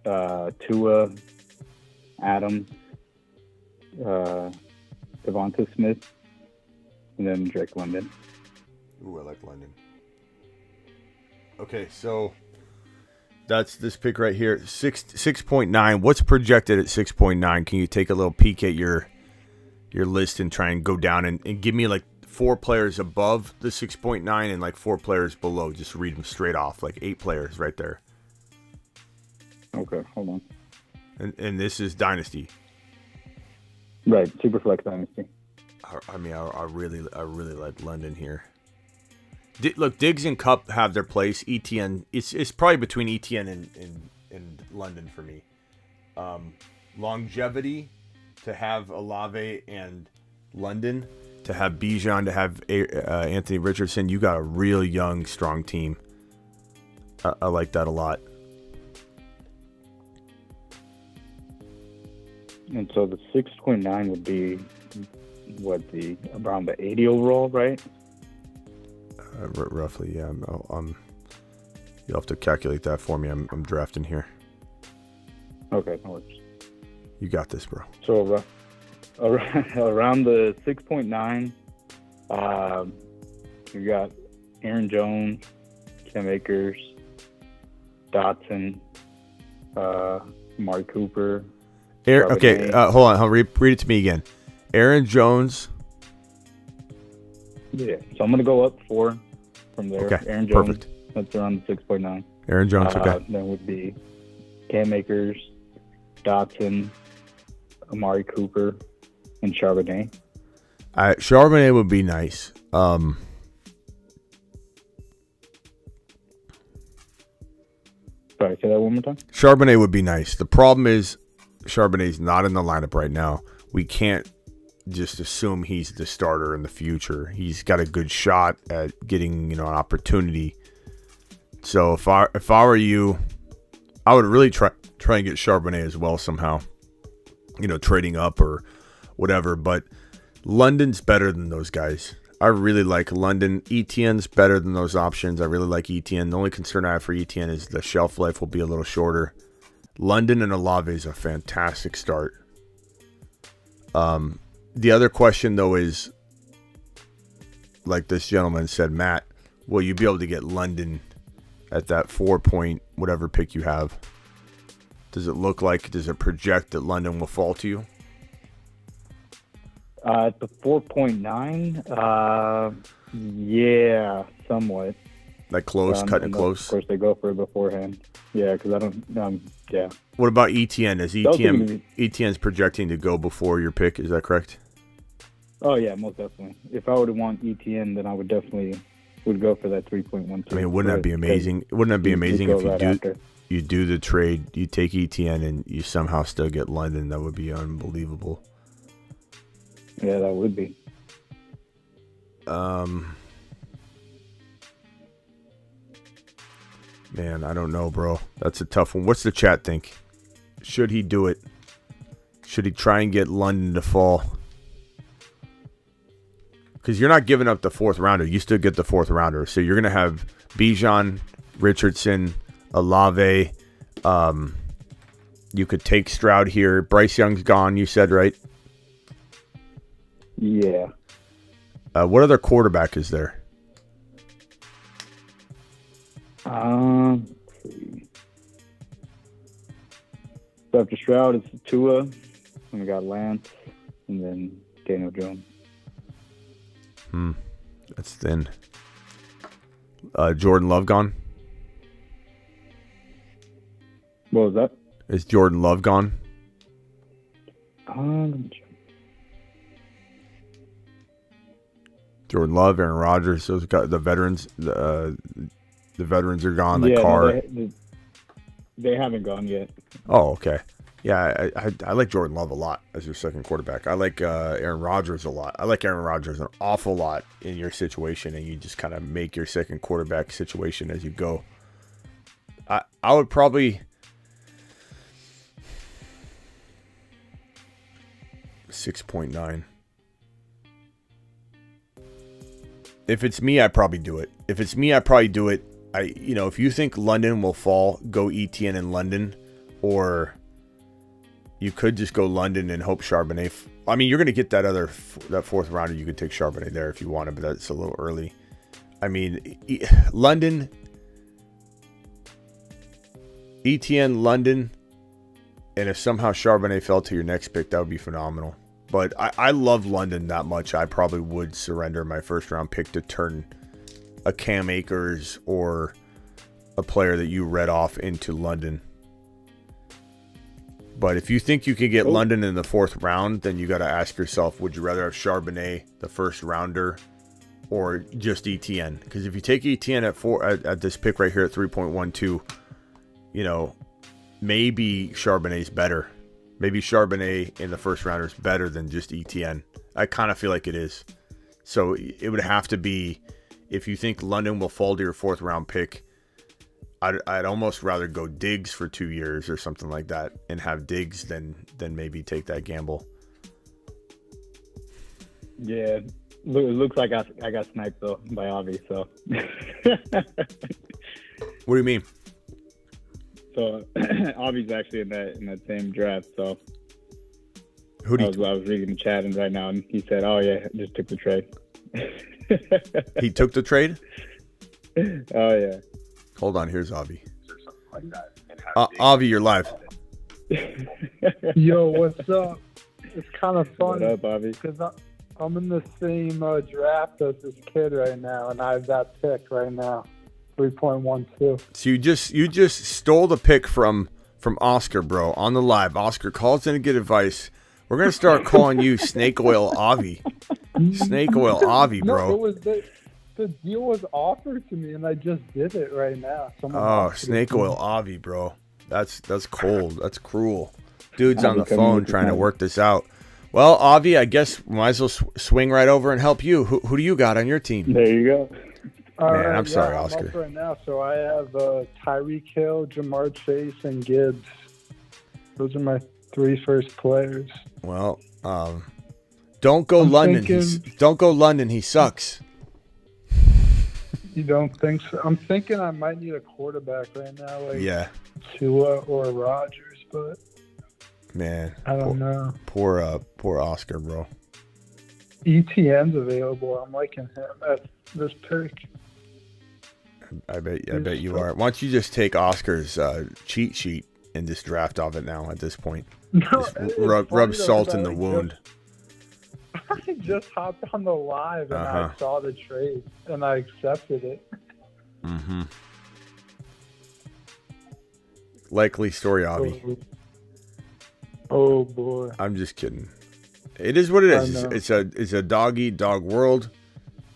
Tua, Adams, Devonta Smith, and then Drake London. Ooh, I like London. Okay, so that's this pick right here, 6.9. What's projected at 6.9? Can you take a little peek at your list and try and go down and give me like 4 players above the 6.9 and like 4 players below? Just read them straight off, like 8 players right there. Okay, hold on. And this is Dynasty. Right, Superflex Dynasty. I mean, I really like London here. Look, Diggs and Cup have their place. ETN, it's probably between ETN in London for me. Longevity to have Olave and London, to have Bijan, to have Anthony Richardson. You got a real young, strong team. I like that a lot. And so the 6.9 would be around the 80 overall, right? Roughly, yeah. You'll have to calculate that for me. I'm drafting here. Okay, that works. You got this, bro. So around the 6.9, you got Aaron Jones, Cam Akers, Dotson, Amari Cooper. Okay, hold on. Read it to me again. Aaron Jones. Yeah, so I'm going to go up 4 from there. Okay, Aaron Jones, perfect. that's around the 6.9. Aaron Jones, okay. Then would be Cam Akers, Dotson, Amari Cooper, and Charbonnet. Charbonnet would be nice. Sorry, say that one more time. Charbonnet would be nice. The problem is Charbonnet's not in the lineup right now. We can't just assume he's the starter in the future. He's got a good shot at getting, an opportunity. So if I were you, I would really try and get Charbonnet as well somehow. Trading up or whatever. But London's better than those guys. I really like London. Etienne's better than those options. I really like Etienne. The only concern I have for Etienne is the shelf life will be a little shorter. London and Olave is a fantastic start. The other question, though, is, like this gentleman said, Matt, will you be able to get London at that 4-point whatever pick you have? Does it project that London will fall to you? At the 4.9, yeah, somewhat. Like close, cutting it close? Of course, they go for it beforehand. Yeah, because I don't, yeah. What about Etienne? Is Etienne's projecting to go before your pick? Is that correct? Oh, yeah, most definitely. If I would want Etienne, then I would definitely go for that 3.12. I mean, wouldn't that be amazing? Wouldn't that be amazing if you do the trade, you take Etienne, and you somehow still get London? That would be unbelievable. Yeah, that would be. Man, I don't know, bro. That's a tough one. What's the chat think? Should he do it? Should he try and get London to fall? Because you're not giving up the 4th rounder. You still get the 4th rounder. So you're going to have Bijan, Richardson, Olave. You could take Stroud here. Bryce Young's gone, you said, right? Yeah. What other quarterback is there? Let's see. So after Stroud, it's Tua, and we got Lance, and then Daniel Jones. That's thin. Jordan Love gone? What was that? Is Jordan Love gone? Let me check. Jordan Love, Aaron Rodgers, those got the veterans. The veterans are gone. Like Yeah, Carr. no, they haven't gone yet. Oh, okay. Yeah, I like Jordan Love a lot as your second quarterback. I like Aaron Rodgers a lot. I like Aaron Rodgers an awful lot in your situation, and you just kind of make your second quarterback situation as you go. I would probably 6.9. If it's me, I'd probably do it. If you think London will fall, go Etienne in London, or you could just go London and hope Charbonnet. I mean, you're going to get that 4th rounder. You could take Charbonnet there if you wanted, but that's a little early. I mean, London, Etienne, London, and if somehow Charbonnet fell to your next pick, that would be phenomenal. But I love London that much. I probably would surrender my 1st round pick to turn a Cam Akers or a player that you read off into London. But if you think you can get London in the 4th round, then you got to ask yourself, would you rather have Charbonnet, the 1st rounder, or just Etienne? Because if you take Etienne at this pick right here at 3.12, maybe Charbonnet's better. Maybe Charbonnet in the first round is better than just ETN. I kind of feel like it is. So it would have to be, if you think London will fall to your 4th round pick, I'd almost rather go Diggs for 2 years or something like that and have Diggs than maybe take that gamble. Yeah, it looks like I got sniped though by Avi. So. What do you mean? So Avi's actually in that same draft. So Who do I was reading the chat and right now, and he said, "Oh yeah, just took the trade." He took the trade? Oh yeah. Hold on, here's Avi. Avi, you're live. Yo, what's up? It's kind of What funny up, Avi? because I'm in the same draft as this kid right now, and I have that pick right now, 3.12. So you just stole the pick from Oscar, bro, on the live. Oscar calls in to get advice. We're gonna start calling you Snake Oil Avi. Snake Oil Avi, bro. No, it was the deal was offered to me, and I just did it right now. Someone Oh, offered Snake it to me. Oil Avi, bro. That's cold. That's cruel. Dude's on the Avi, come phone with the trying to phone. work this out. Well, Avi, I guess we might as well swing right over and help you. Who do you got on your team? There you go. All Man, right, I'm sorry, I'm Oscar. up right now, so I have Tyreek Hill, Jamar Chase, and Gibbs. Those are my 3 first players. Well, don't go I'm London. thinking- Don't go London. He sucks. You don't think so? I'm thinking I might need a quarterback right now, like Yeah, Tua or Rodgers, but man. I don't know. Poor Oscar, bro. ETN's available. I'm liking him at this pick. I bet you are. Why don't you just take Oscar's cheat sheet and just draft off it now at this point? No, Just it's rub funny though, salt 'cause in I, the like, wound. I just hopped on the live and Uh-huh. I saw the trade and I accepted it. Mm-hmm. Likely story, Avi. Oh boy. I'm just kidding. It is what it I is. know. It's a dog eat dog world,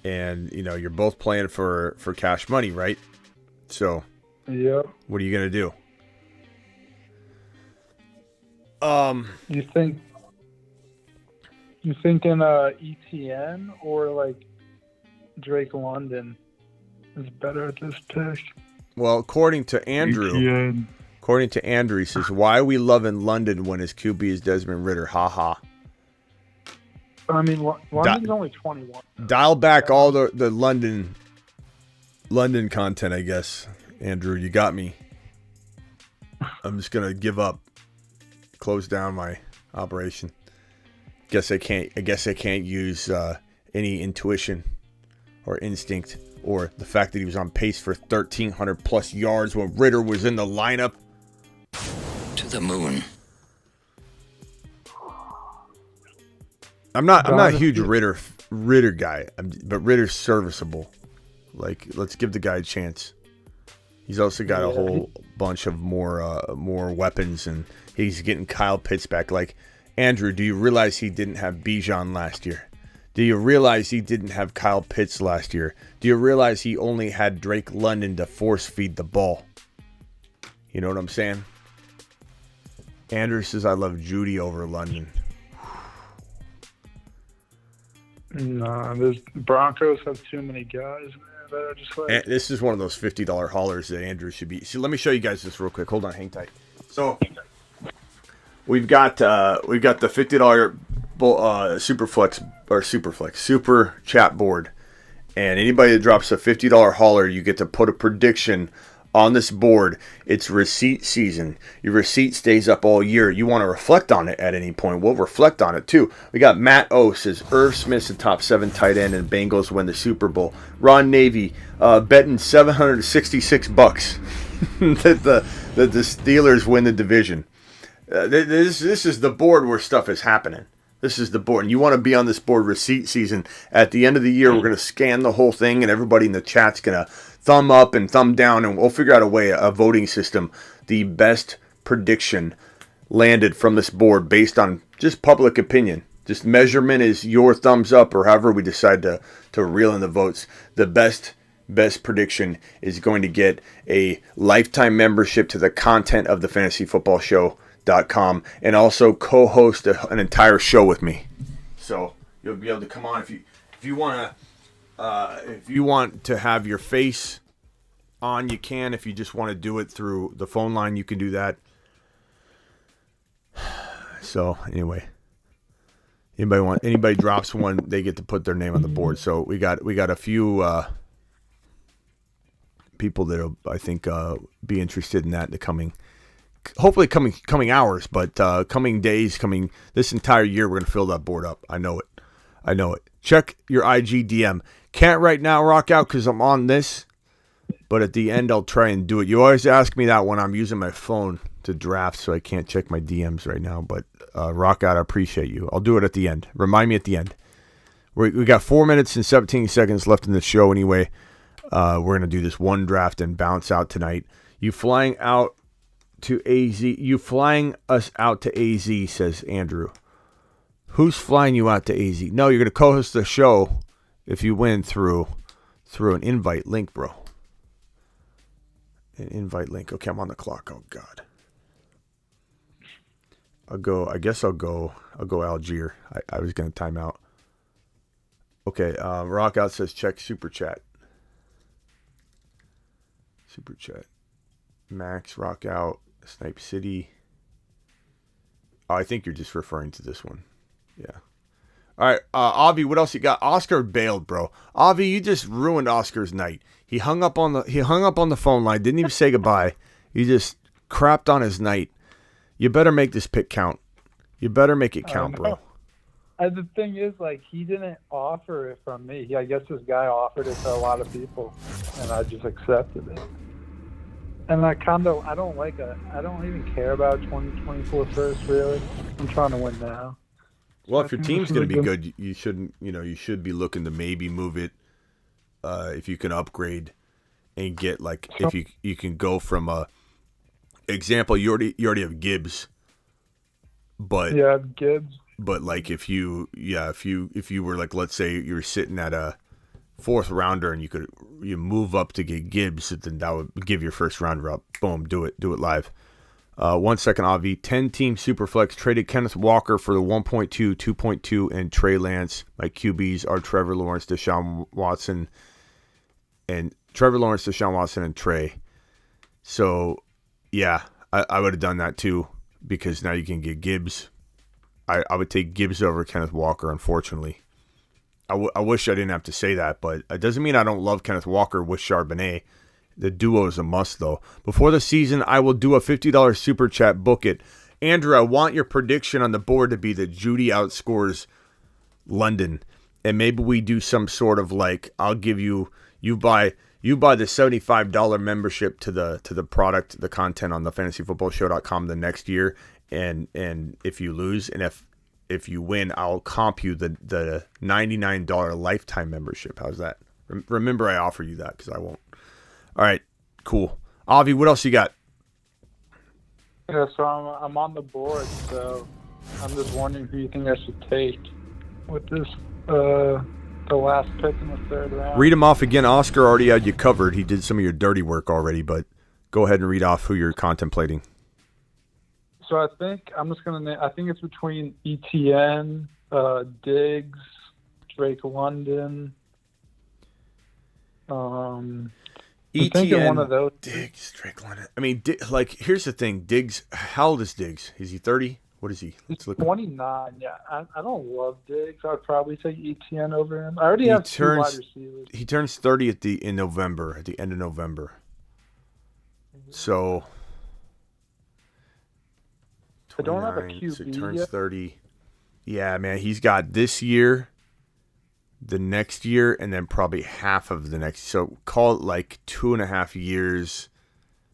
and you're both playing for cash money, right? So Yep. what are you gonna do? You thinking ETN or like Drake London is better at this pick? Well, according to Andrew, he says, "Why are we loving London when his QB is Desmond Ritter?" Ha ha. I mean, London's only 21. Dial back all the London content, I guess. Andrew, you got me. I'm just gonna give up. Close down my operation. Guess I can't use any intuition or instinct or the fact that he was on pace for 1,300 plus yards when Ritter was in the lineup. To the moon. I'm not a huge Ritter guy, but Ritter's serviceable. Like, let's give the guy a chance. He's also got a whole bunch of more weapons, and he's getting Kyle Pitts back. Like, Andrew, do you realize he didn't have Bijan last year? Do you realize he didn't have Kyle Pitts last year? Do you realize he only had Drake London to force feed the ball? You know what I'm saying? Andrew says, I love Judy over London. No, the Broncos have too many guys, man. That are just like, And this is one of those $50 haulers that Andrew should be. See, let me show you guys this real quick. Hold on, hang tight. So we've got the $50 super chat board, and anybody that drops a $50 hauler, you get to put a prediction on this board. It's receipt season. Your receipt stays up all year. You want to reflect on it at any point. We'll reflect on it too. We got Matt O says Irv Smith's the top 7 tight end and Bengals win the Super Bowl. Ron Navy betting $766 that the Steelers win the division. This is the board where stuff is happening. This is the board. And you want to be on this board receipt season. At the end of the year, we're going to scan the whole thing, and everybody in the chat's going to thumb up and thumb down, and we'll figure out a voting system. The best prediction landed from this board based on just public opinion. Just measurement is your thumbs up, or however we decide to reel in the votes. The best best prediction is going to get a lifetime membership to the content of the fantasyfootballshow.com and also co-host an entire show with me. So you'll be able to come on if you want to have your face on, you can. If you just want to do it through the phone line, you can do that. So anyway, anybody drops one, they get to put their name on the board. So we got a few people that'll, I think, be interested in that in the coming hours, but coming days, this entire year, we're gonna fill that board up. I know it. Check your IG DM. Can't right now rock out because I'm on this, but at the end I'll try and do it. You always ask me that when I'm using my phone to draft, so I can't check my DMs right now. But rock out, I appreciate you. I'll do it at the end. Remind me at the end. We got 4 minutes and 17 seconds left in the show anyway. We're gonna do this one draft and bounce out tonight. You flying out to AZ? You flying us out to AZ? Says Andrew. Who's flying you out to AZ? No, you're gonna co-host the show if you win through an invite link, bro. An invite link. Okay, I'm on the clock. Oh God. I'll go Algier. I was gonna time out. Okay, Rockout says check super chat. Super chat. Max Rockout, Snipe City. Oh, I think you're just referring to this one. Yeah. All right, Avi, what else you got? Oscar bailed, bro. Avi, you just ruined Oscar's night. He hung up on the phone line, didn't even say goodbye. You just crapped on his night. You better make this pick count. You better make it count, bro. The thing is, like, he didn't offer it from me. I guess this guy offered it to a lot of people, and I just accepted it. And I don't even care about 2024 first, really. I'm trying to win now. Well, if your team's going to be good, you should be looking to maybe move it if you can upgrade and get, like, if you can go from a example, you already have Gibbs, but yeah, Gibbs. But like if you were, like, let's say you were sitting at a fourth rounder and you move up to get Gibbs, then that would give your first rounder up. Boom, do it live. 1 second, Avi. 10-team Superflex traded Kenneth Walker for the 1.2, 2.2, and Trey Lance. My QBs are Trevor Lawrence, Deshaun Watson, and Trey. So, yeah, I would have done that too, because now you can get Gibbs. I would take Gibbs over Kenneth Walker, unfortunately. I wish I didn't have to say that, but it doesn't mean I don't love Kenneth Walker with Charbonnet. The duo is a must, though. Before the season, I will do a $50 super chat. Book it. Andrew, I want your prediction on the board to be that Judy outscores London. And maybe we do some sort of, like, I'll give you buy the $75 membership to the product, the content on the fantasyfootballshow.com the next year. And if you lose, and if you win, I'll comp you the $99 lifetime membership. How's that? Remember, I offer you that because I won't. All right, cool. Avi, what else you got? Yeah, so I'm on the board, so I'm just wondering who you think I should take with this, the last pick in the third round. Read them off again. Oscar already had you covered. He did some of your dirty work already, but go ahead and read off who you're contemplating. So I think I think it's between ETN, Diggs, Drake London. ETN, one of those. Diggs, Drake London. I mean, here's the thing. Diggs, how old is Diggs? Is he 30? What is he? Let's look. 29. Yeah, I don't love Diggs. I'd probably take ETN over him. I already have two wide receivers. He turns 30 at the end of November. So I don't have a QB so he turns yet. 30. Yeah, man, he's got this year, the next year, and then probably half of the next. So call it like 2.5 years.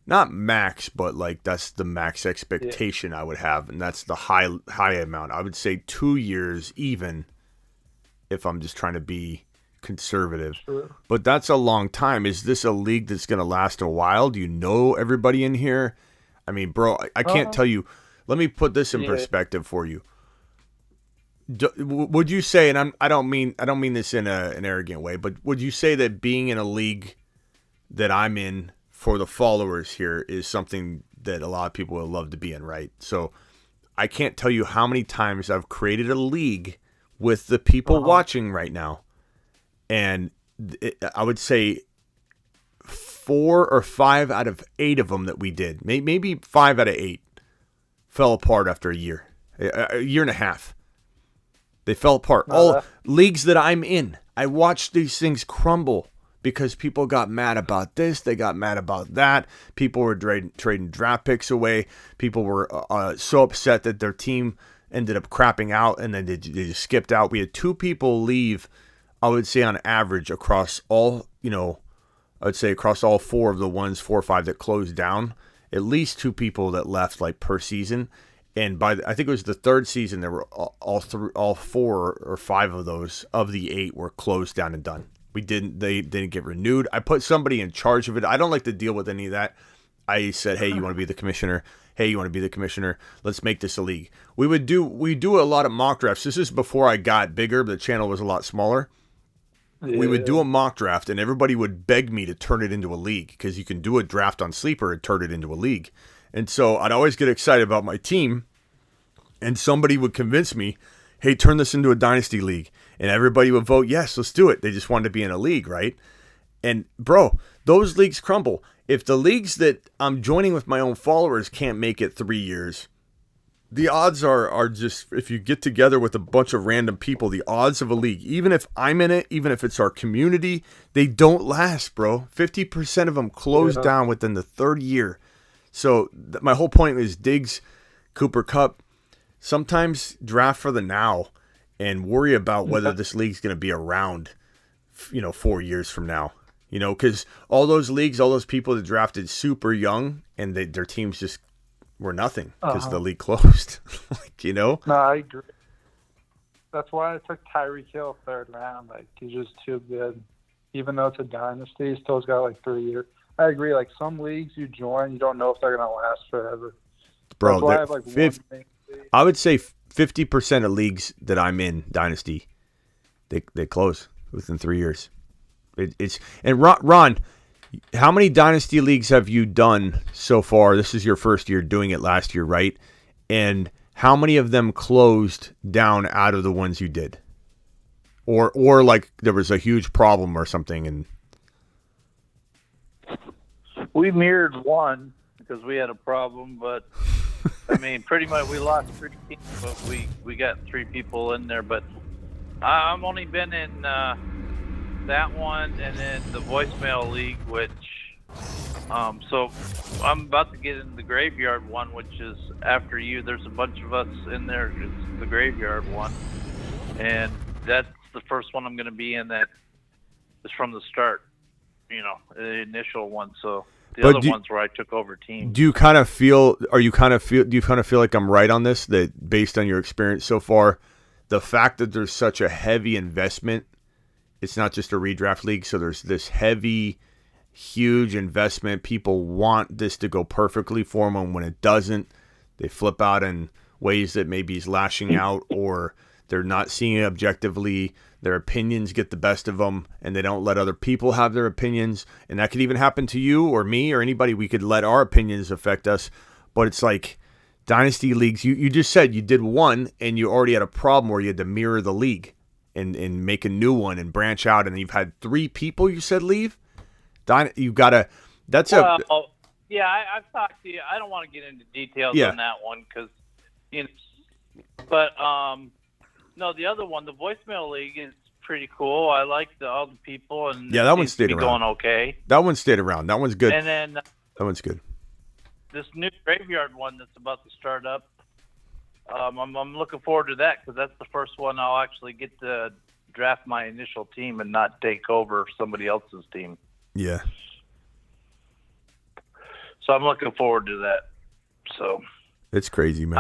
Not max, but like that's the max expectation I would have, and that's the high amount. I would say 2 years even, if I'm just trying to be conservative. Sure. But that's a long time. Is this a league that's going to last a while? Do you know everybody in here? I mean, bro, I can't tell you. Let me put this in perspective for you. Would you say, and I don't mean this in an arrogant way, but would you say that being in a league that I'm in for the followers here is something that a lot of people would love to be in, right? So I can't tell you how many times I've created a league with the people watching right now. And I would say 4 or 5 out of 8 of them that we did, maybe 5 out of 8, fell apart after a year and a half. They fell apart. All leagues that I'm in, I watched these things crumble because people got mad about this. They got mad about that. People were trading draft picks away. People were so upset that their team ended up crapping out and then they just skipped out. We had 2 people leave, I would say on average across all, across all 4 of the 4 or 5 that closed down, at least 2 people that left like per season. And I think it was the 3rd season, there were all 4 or 5 of those of the 8 were closed down and done. They didn't get renewed. I put somebody in charge of it. I don't like to deal with any of that. I said, hey, you want to be the commissioner? Hey, you want to be the commissioner? Let's make this a league. We do a lot of mock drafts. This is before I got bigger. The channel was a lot smaller. Yeah. We would do a mock draft, and everybody would beg me to turn it into a league because you can do a draft on Sleeper and turn it into a league. And so I'd always get excited about my team, and somebody would convince me, hey, turn this into a dynasty league. And everybody would vote, yes, let's do it. They just wanted to be in a league, right? And, bro, those leagues crumble. If the leagues that I'm joining with my own followers can't make it 3 years, the odds are just, if you get together with a bunch of random people, the odds of a league, even if I'm in it, even if it's our community, they don't last, bro. 50% of them close down within the 3rd year. So my whole point is Diggs, Cooper Kupp, sometimes draft for the now and worry about whether this league's going to be around, 4 years from now. Because all those leagues, all those people that drafted super young and their teams just were nothing because the league closed. No, I agree. That's why I took Tyreek Hill 3rd round. He's just too good. Even though it's a dynasty, he still's got 3 years. I agree. Some leagues you join, you don't know if they're going to last forever. Bro, that's why I have one main league. I would say 50% of leagues that I'm in, dynasty, they close within 3 years. And Ron, how many dynasty leagues have you done so far? This is your first year doing it last year, right? And how many of them closed down out of the ones you did? Or there was a huge problem or something and we mirrored one because we had a problem, but pretty much we lost 3 people, but we got 3 people in there. But I've only been in that one and then the voicemail league, which so I'm about to get into the graveyard one, which is after you. There's a bunch of us in there. It's the graveyard one, and that's the first one I'm going to be in. That is from the start, the initial one. So. The other ones where I took over teams. Do you kind of feel like I'm right on this, that based on your experience so far, the fact that there's such a heavy investment, it's not just a redraft league, so there's this heavy, huge investment. People want this to go perfectly for them, and when it doesn't, they flip out in ways that maybe is lashing out, or they're not seeing it objectively. Their opinions get the best of them, and they don't let other people have their opinions. And that could even happen to you or me or anybody. We could let our opinions affect us. But it's like dynasty leagues. You just said you did one, and you already had a problem where you had to mirror the league and make a new one and branch out. And you've had 3 people you said leave. You've got to. Yeah, I've talked to you. I don't want to get into details on that one because, but no, the other one, the voicemail league, is pretty cool. I like all the people, and that one stayed around. Going okay. That one stayed around. That one's good. And then that one's good. This new graveyard one that's about to start up, I'm looking forward to that because that's the first one I'll actually get to draft my initial team and not take over somebody else's team. Yeah. So I'm looking forward to that. So it's crazy, man.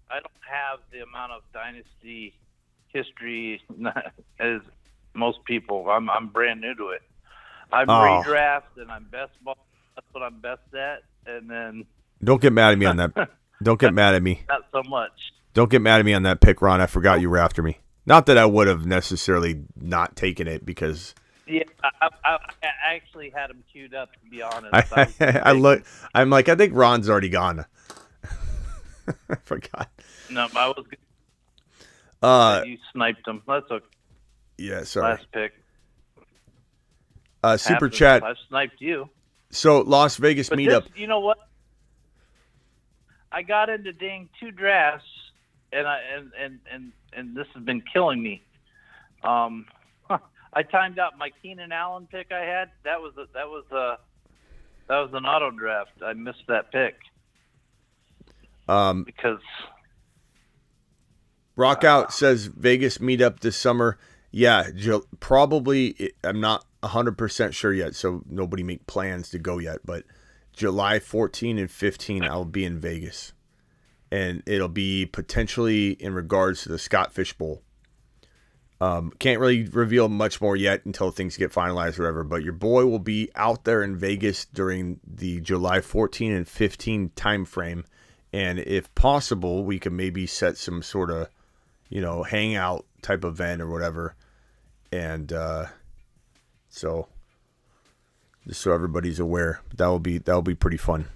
I don't have the amount of dynasty history as most people. I'm brand new to it. I'm redraft and I'm best ball. That's what I'm best at. And then don't get mad at me on that. Don't get mad at me. Not so much. Don't get mad at me on that pick, Ron. I forgot you were after me. Not that I would have necessarily not taken it because Yeah, I actually had him queued up, to be honest. I think Ron's already gone. I forgot. No, I was good. You sniped him. That's okay. Yeah, sorry. Last pick. Super Happens. chat. I sniped you. So Las Vegas But meetup. you know what? I got into dang 2 drafts, and this has been killing me. I timed out my Keenan Allen pick I had. That was an auto draft. I missed that pick. Because Rockout says Vegas meetup this summer. Yeah, probably. I'm not 100% sure yet, so nobody make plans to go yet. But July 14 and 15, I'll be in Vegas, and it'll be potentially in regards to the Scott Fish Bowl. Can't really reveal much more yet until things get finalized or whatever. But your boy will be out there in Vegas during the July 14 and 15 time frame, and if possible, we can maybe set some sort of, hangout type event or whatever. And so just so everybody's aware, that'll be pretty fun.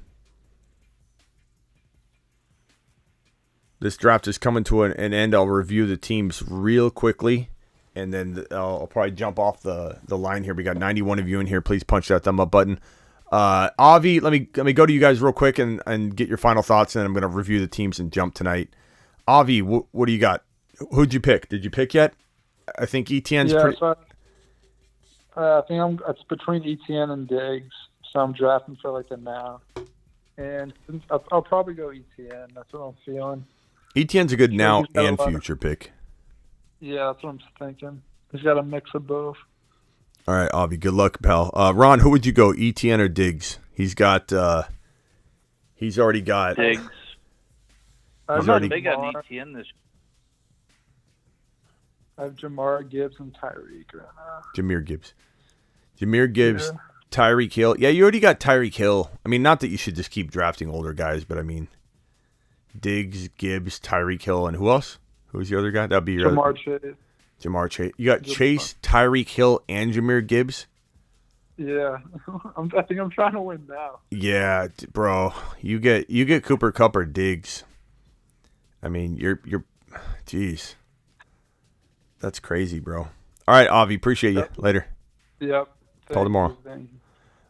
This draft is coming to an end. I'll review the teams real quickly, and then I'll probably jump off the line here. We got 91 of you in here. Please punch that thumb up button. Avi, let me go to you guys real quick and get your final thoughts, and then I'm going to review the teams and jump tonight. Avi, what do you got? Who'd you pick? Did you pick yet? I think Etienne's pretty. So I think it's between Etienne and Diggs, so I'm drafting for like a now. And I'll probably go Etienne. That's what I'm feeling. Etienne's a good now and future pick. Yeah, that's what I'm thinking. He's got a mix of both. All right, Avi, good luck, pal. Ron, who would you go, Etienne or Diggs? He's already got Diggs. I'm not big on Etienne this. I have Jamar Gibbs and Tyreek right now. Jahmyr Gibbs, yeah. Tyreek Hill. Yeah, you already got Tyreek Hill. I mean, not that you should just keep drafting older guys, but I mean, Diggs, Gibbs, Tyreek Hill, and who else? Who's the other guy? That'd be your Jamar Chase. Jamar Chase. You got Chase, Tyreek Hill, and Jahmyr Gibbs? Yeah. I think I'm trying to win now. Yeah, bro. You get Cooper Kupp or Diggs. I mean, you're jeez. That's crazy, bro. All right, Avi, appreciate you. Later. Yep. Call tomorrow.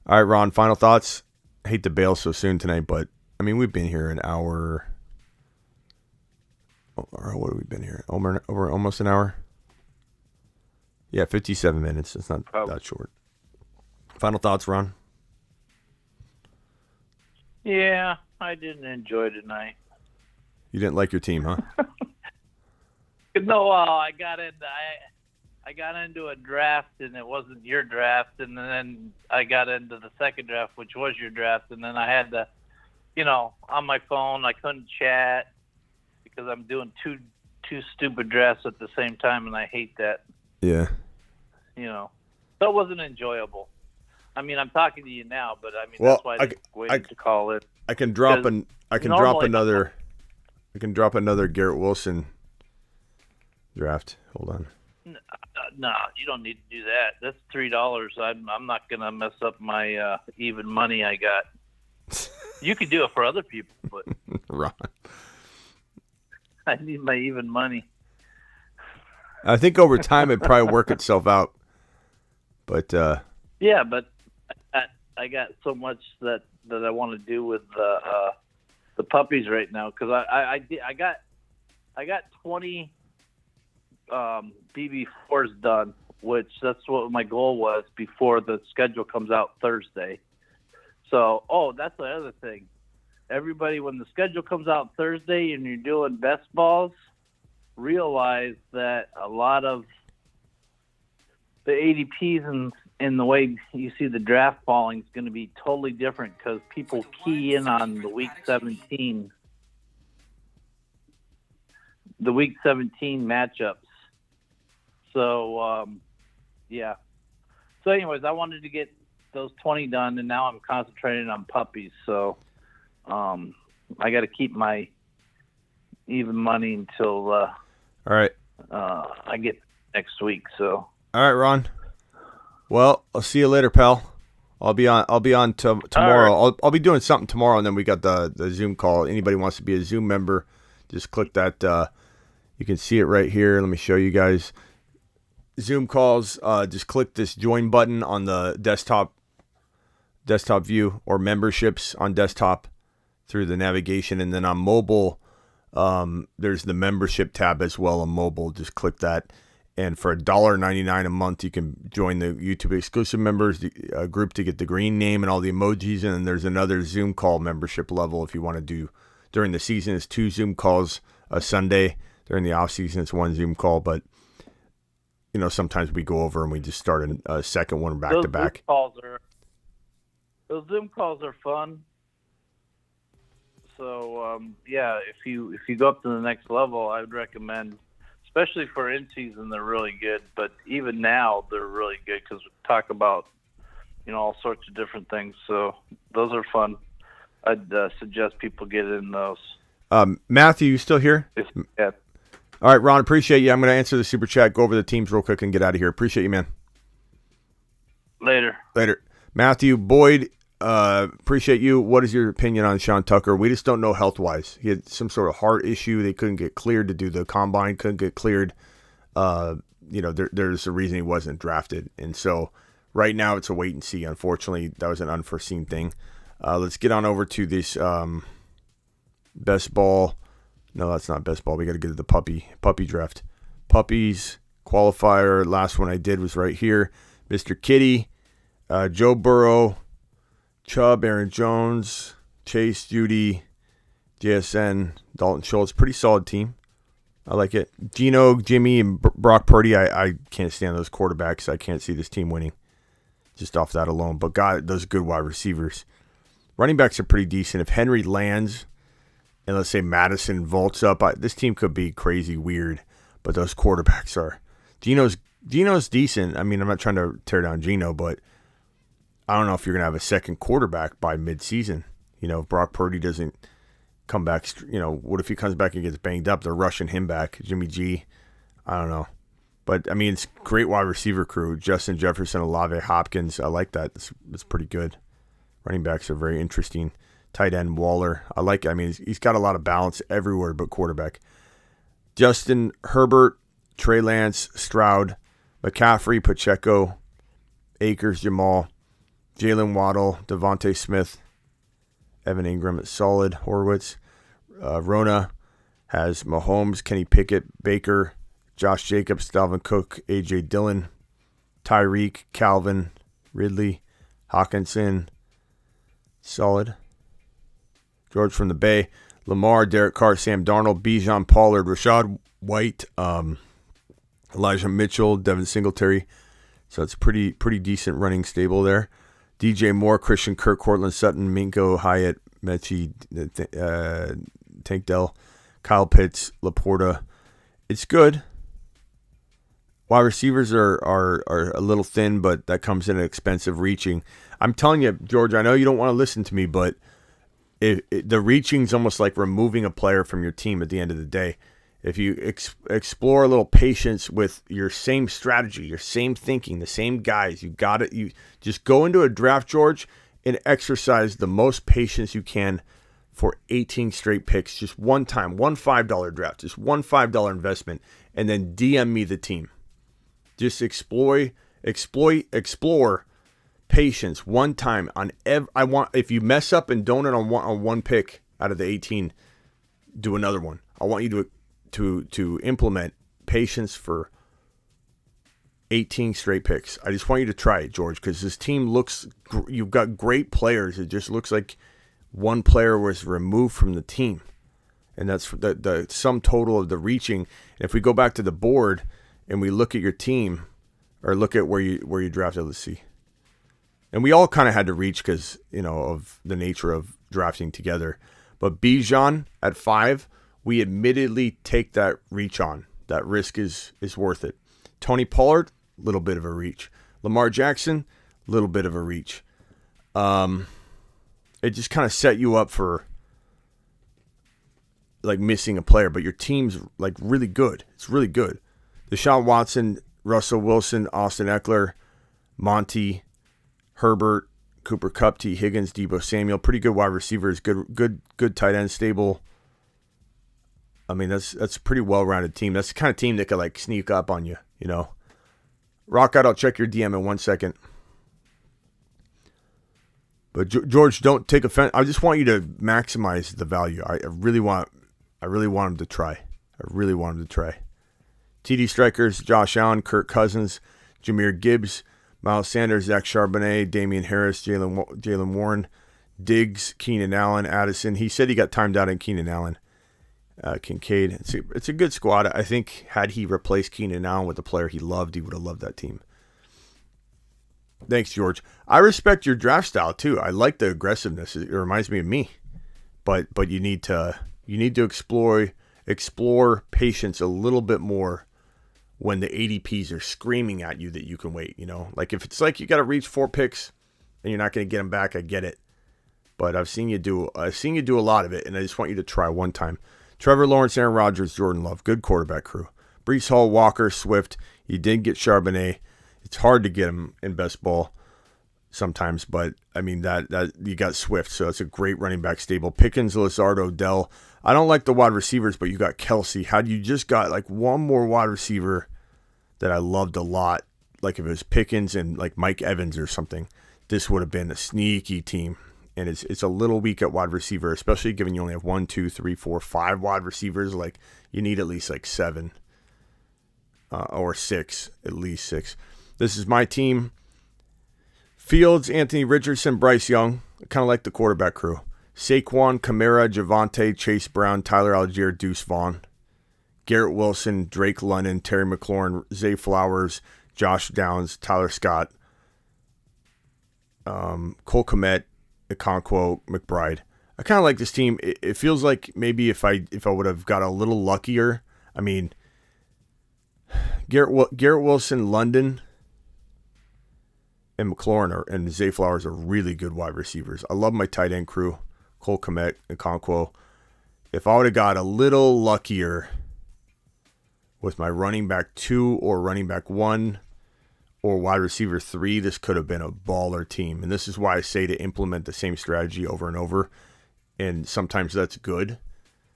All right, Ron, final thoughts. I hate to bail so soon tonight, but I mean, we've been here an hour. Or what have we been here? Over almost an hour? Yeah, 57 minutes. It's not that short. Final thoughts, Ron? Yeah, I didn't enjoy tonight. You didn't like your team, huh? No, I got into a draft, and it wasn't your draft, and then I got into the second draft, which was your draft, and then I had to, on my phone, I couldn't chat because I'm doing two stupid drafts at the same time, and I hate that. Yeah. So it wasn't enjoyable. I mean, I'm talking to you now, but I mean, that's why I waited to call it. I can drop another Garrett Wilson draft. Hold on. No, you don't need to do that. That's $3. I'm not gonna mess up my even money I got. You could do it for other people, but Ron. I need my even money. I think over time it'd probably work itself out. But yeah, but I got so much that I want to do with the puppies right now because I got 20 BB4s done, which that's what my goal was before the schedule comes out Thursday. So, that's the other thing. Everybody, when the schedule comes out Thursday and you're doing best balls, realize that a lot of the ADPs and the way you see the draft falling is going to be totally different because people key in on the week 17 matchups. So, yeah. So, anyways, I wanted to get those 20 done, and now I'm concentrating on puppies. So, I got to keep my even money until all right. I get next week. So, all right, Ron. Well, I'll see you later, pal. I'll be on tomorrow. Right. I'll be doing something tomorrow, and then we got the Zoom call. Anybody wants to be a Zoom member, just click that. You can see it right here. Let me show you guys. Zoom calls. Just click this join button on the desktop view, or memberships on desktop through the navigation, and then on mobile, there's the membership tab as well on mobile. Just click that. And for $1.99 a month, you can join the YouTube exclusive members group to get the green name and all the emojis. And then there's another Zoom call membership level if you want to do during the season. It's 2 Zoom calls a Sunday. During the off season, it's 1 Zoom call. But sometimes we go over and we just start a second one back to back. Those Zoom calls are fun. So if you go up to the next level, I would recommend. Especially for in-season, they're really good. But even now, they're really good because we talk about, all sorts of different things. So those are fun. I'd suggest people get in those. Matthew, you still here? Yeah. All right, Ron, appreciate you. I'm going to answer the super chat, go over the teams real quick, and get out of here. Appreciate you, man. Later. Matthew Boyd, appreciate you. What is your opinion on Sean Tucker? We just don't know health-wise. He had some sort of heart issue. They couldn't get cleared to do the combine, couldn't get cleared. There's a reason he wasn't drafted. And so right now it's a wait and see. Unfortunately, that was an unforeseen thing. Let's get on over to this best ball. No, that's not best ball. We got to get to the puppy draft. Puppies qualifier. Last one I did was right here. Mr. Kitty, Joe Burrow, Chubb, Aaron Jones, Chase, Judy, JSN, Dalton Schultz. Pretty solid team. I like it. Gino, Jimmy, and Brock Purdy. I can't stand those quarterbacks. I can't see this team winning just off that alone. But God, those good wide receivers. Running backs are pretty decent. If Henry lands and let's say Madison vaults up, this team could be crazy weird. But those quarterbacks are. Gino's decent. I mean, I'm not trying to tear down Gino, but I don't know if you're going to have a second quarterback by midseason. If Brock Purdy doesn't come back, what if he comes back and gets banged up? They're rushing him back. Jimmy G, I don't know. But, I mean, it's great wide receiver crew. Justin Jefferson, Olave, Hopkins. I like that. It's pretty good. Running backs are very interesting. Tight end, Waller. I like it. I mean, he's got a lot of balance everywhere but quarterback. Justin Herbert, Trey Lance, Stroud, McCaffrey, Pacheco, Akers, Jamal, Jalen Waddle, Devontae Smith, Evan Ingram, solid. Horowitz. Rona has Mahomes, Kenny Pickett, Baker, Josh Jacobs, Dalvin Cook, A.J. Dillon, Tyreek, Calvin, Ridley, Hawkinson, solid. George from the Bay, Lamar, Derek Carr, Sam Darnold, Bijan, Pollard, Rashad White, Elijah Mitchell, Devin Singletary. So it's pretty decent running stable there. DJ Moore, Christian Kirk, Cortland Sutton, Minko, Hyatt, Mechie, Tank Dell, Kyle Pitts, Laporta. It's good. Wide receivers are a little thin, but that comes in an expensive reaching. I'm telling you, George, I know you don't want to listen to me, but the reaching is almost like removing a player from your team at the end of the day. If you explore a little patience with your same strategy, your same thinking, the same guys, you got it. You just go into a draft, George, and exercise the most patience you can for 18 straight picks. Just one time, one $5 draft, just one $5 investment, and then DM me the team. Just explore patience one time on if you mess up and don't on one pick out of the 18, do another one. I want you to implement patience for 18 straight picks. I just want you to try it, George, because this team you've got great players. It just looks like one player was removed from the team, and that's the sum total of the reaching. And if we go back to the board and we look at your team, or look at where you drafted, let's see. And we all kind of had to reach because of the nature of drafting together. But Bijan at 5. We admittedly take that reach on. That risk is worth it. Tony Pollard, little bit of a reach. Lamar Jackson, little bit of a reach. It just kind of set you up for like missing a player, but your team's like really good. It's really good. Deshaun Watson, Russell Wilson, Austin Eckler, Monty, Herbert, Cooper Kupp, T. Higgins, Debo Samuel. Pretty good wide receivers. Good tight end stable. I mean, that's a pretty well-rounded team. That's the kind of team that could like sneak up on you, you know. Rock out. I'll check your DM in 1 second. But George, don't take offense. I just want you to maximize the value. I really want him to try. TD Strikers, Josh Allen, Kirk Cousins, Jahmyr Gibbs, Miles Sanders, Zach Charbonnet, Damian Harris, Jalen Warren, Diggs, Keenan Allen, Addison. He said he got timed out in Keenan Allen. Kincaid. It's a good squad. I think had he replaced Keenan Allen with a player he loved, he would have loved that team. Thanks, George. I respect your draft style too. I like the aggressiveness. It reminds me of me. But you need to explore patience a little bit more when the ADPs are screaming at you that you can wait, you know? Like if it's like you got to reach 4 picks and you're not going to get them back, I get it. But I've seen you do a lot of it, and I just want you to try one time. Trevor Lawrence, Aaron Rodgers, Jordan Love, good quarterback crew. Breece Hall, Walker, Swift. You did get Charbonnet. It's hard to get him in best ball sometimes, but I mean that you got Swift, so it's a great running back stable. Pickens, Lazard, Odell. I don't like the wide receivers, but you got Kelsey. Had you just got like one more wide receiver that I loved a lot, like if it was Pickens and like Mike Evans or something, this would have been a sneaky team. And it's a little weak at wide receiver, especially given you only have 1, 2, 3, 4, 5 wide receivers. Like you need at least like 7 or 6, at least 6. This is my team. Fields, Anthony Richardson, Bryce Young. I kind of like the quarterback crew. Saquon, Kamara, Javonte, Chase Brown, Tyler Algier, Deuce Vaughn. Garrett Wilson, Drake London, Terry McLaurin, Zay Flowers, Josh Downs, Tyler Scott, Cole Kmet, Okonkwo, McBride. I kind of like this team. It feels like maybe if I would have got a little luckier. I mean, Garrett Wilson, London, and McLaurin and Zay Flowers are really good wide receivers. I love my tight end crew, Cole Kmet, Okonkwo. If I would have got a little luckier with my running back 2 or running back 1 or wide receiver 3, this could have been a baller team. And this is why I say to implement the same strategy over and over. And sometimes that's good.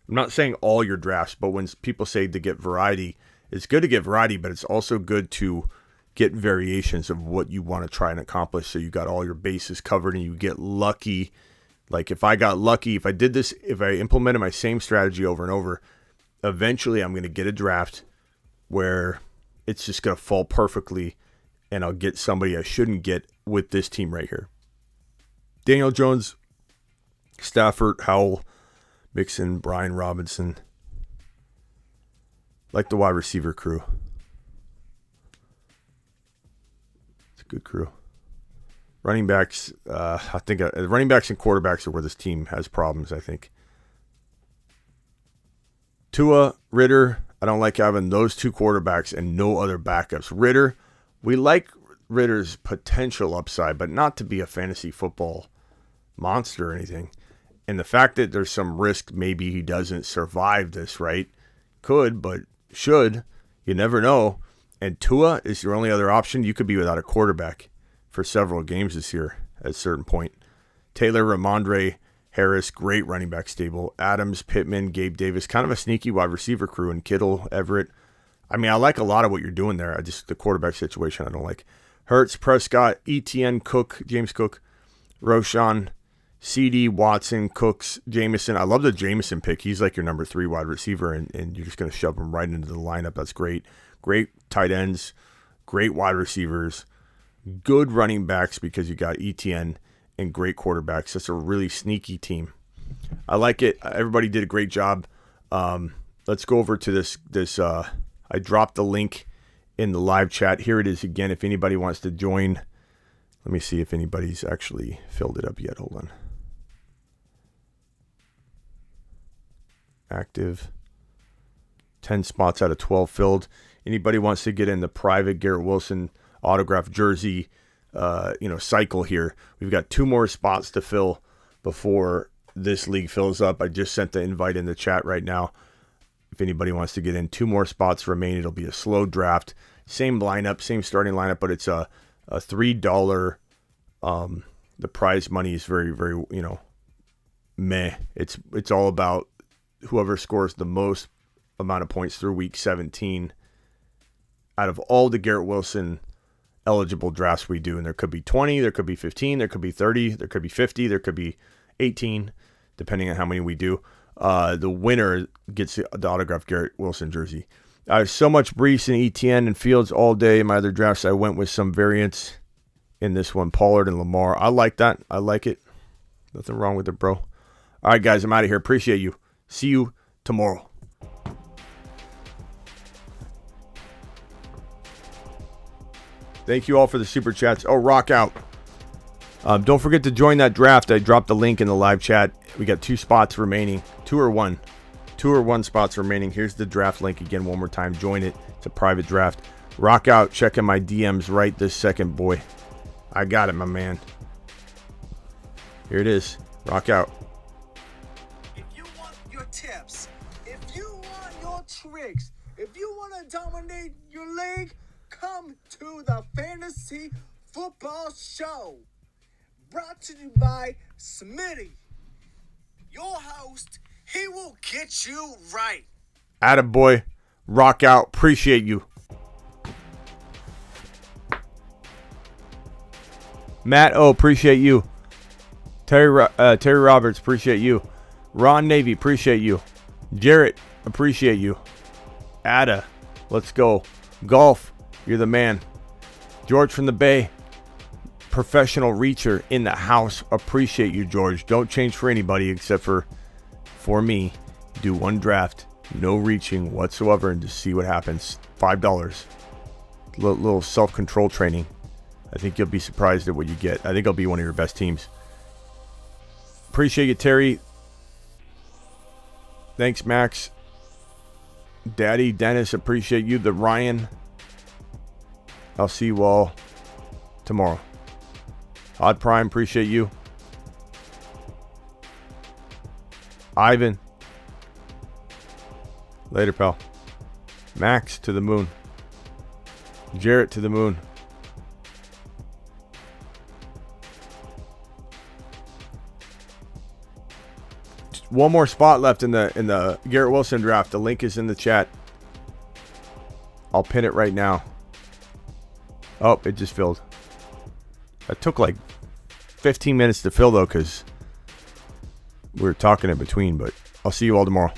I'm not saying all your drafts, but when people say to get variety, it's good to get variety, but it's also good to get variations of what you want to try and accomplish. So you got all your bases covered and you get lucky. Like if I got lucky, if I did this, if I implemented my same strategy over and over, eventually I'm going to get a draft where it's just going to fall perfectly and I'll get somebody I shouldn't get with this team right here. Daniel Jones, Stafford, Howell, Mixon, Brian Robinson. Like the wide receiver crew. It's a good crew. Running backs, I think running backs and quarterbacks are where this team has problems, I think. Tua, Ritter, I don't like having those 2 quarterbacks and no other backups. Ritter, we like Ritter's potential upside, but not to be a fantasy football monster or anything. And the fact that there's some risk maybe he doesn't survive this, right? Could, but should. You never know. And Tua is your only other option. You could be without a quarterback for several games this year at a certain point. Taylor, Ramondre, Harris, great running back stable. Adams, Pittman, Gabe Davis, kind of a sneaky wide receiver crew. And Kittle, Everett. I mean, I like a lot of what you're doing there. The quarterback situation I don't like. Hurts, Prescott, Etienne, Cook, James Cook, Roshan, CD, Watson, Cooks, Jameson. I love the Jameson pick. He's like your number 3 wide receiver, and you're just going to shove him right into the lineup. That's great. Great tight ends, great wide receivers, good running backs because you got Etienne, and great quarterbacks. That's a really sneaky team. I like it. Everybody did a great job. Let's go over to this. I dropped the link in the live chat. Here it is again. If anybody wants to join, let me see if anybody's actually filled it up yet. Hold on. Active. 10 spots out of 12 filled. Anybody wants to get in the private Garrett Wilson autograph jersey, cycle here. We've got 2 more spots to fill before this league fills up. I just sent the invite in the chat right now. If anybody wants to get in, 2 more spots remain. It'll be a slow draft. Same lineup, same starting lineup, but it's a a $3. The prize money is very, very, meh. It's all about whoever scores the most amount of points through week 17 out of all the Garrett Wilson eligible drafts we do. And there could be 20, there could be 15, there could be 30, there could be 50, there could be 18, depending on how many we do. The winner gets the autographed Garrett Wilson jersey. I have so much Brees and ETN and Fields all day. In my other drafts, I went with some variants in this one, Pollard and Lamar. I like that. I like it. Nothing wrong with it, bro. All right, guys, I'm out of here. Appreciate you. See you tomorrow. Thank you all for the super chats. Oh, rock out. Don't forget to join that draft. I dropped the link in the live chat. We got 2 spots remaining. 2 or 1. 2 or 1 spots remaining. Here's the draft link again one more time. Join it. It's a private draft. Rock out. Checking my DMs right this second, boy. I got it, my man. Here it is. Rock out. If you want your tips, if you want your tricks, if you want to dominate your league, come to the Fantasy Football Show. Brought to you by Smitty, your host. He will get you right. Attaboy. Rock out. Appreciate you. Matt O, appreciate you. Terry Roberts, appreciate you. Ron Navy, appreciate you. Jarrett, appreciate you. Ada, let's go. Golf, you're the man. George from the Bay, professional reacher in the house. Appreciate you, George. Don't change for anybody except for me. Do 1 draft, no reaching whatsoever, and just see what happens. $5. Little self-control training. I think you'll be surprised at what you get. I think I'll be one of your best teams. Appreciate you, Terry. Thanks, Max. Daddy, Dennis, appreciate you. The Ryan. I'll see you all tomorrow. Odd Prime, appreciate you. Ivan. Later, pal. Max to the moon. Jarrett to the moon. Just 1 more spot left in the Garrett Wilson draft. The link is in the chat. I'll pin it right now. Oh, it just filled. That took like 15 minutes to fill though, because we were talking in between, but I'll see you all tomorrow.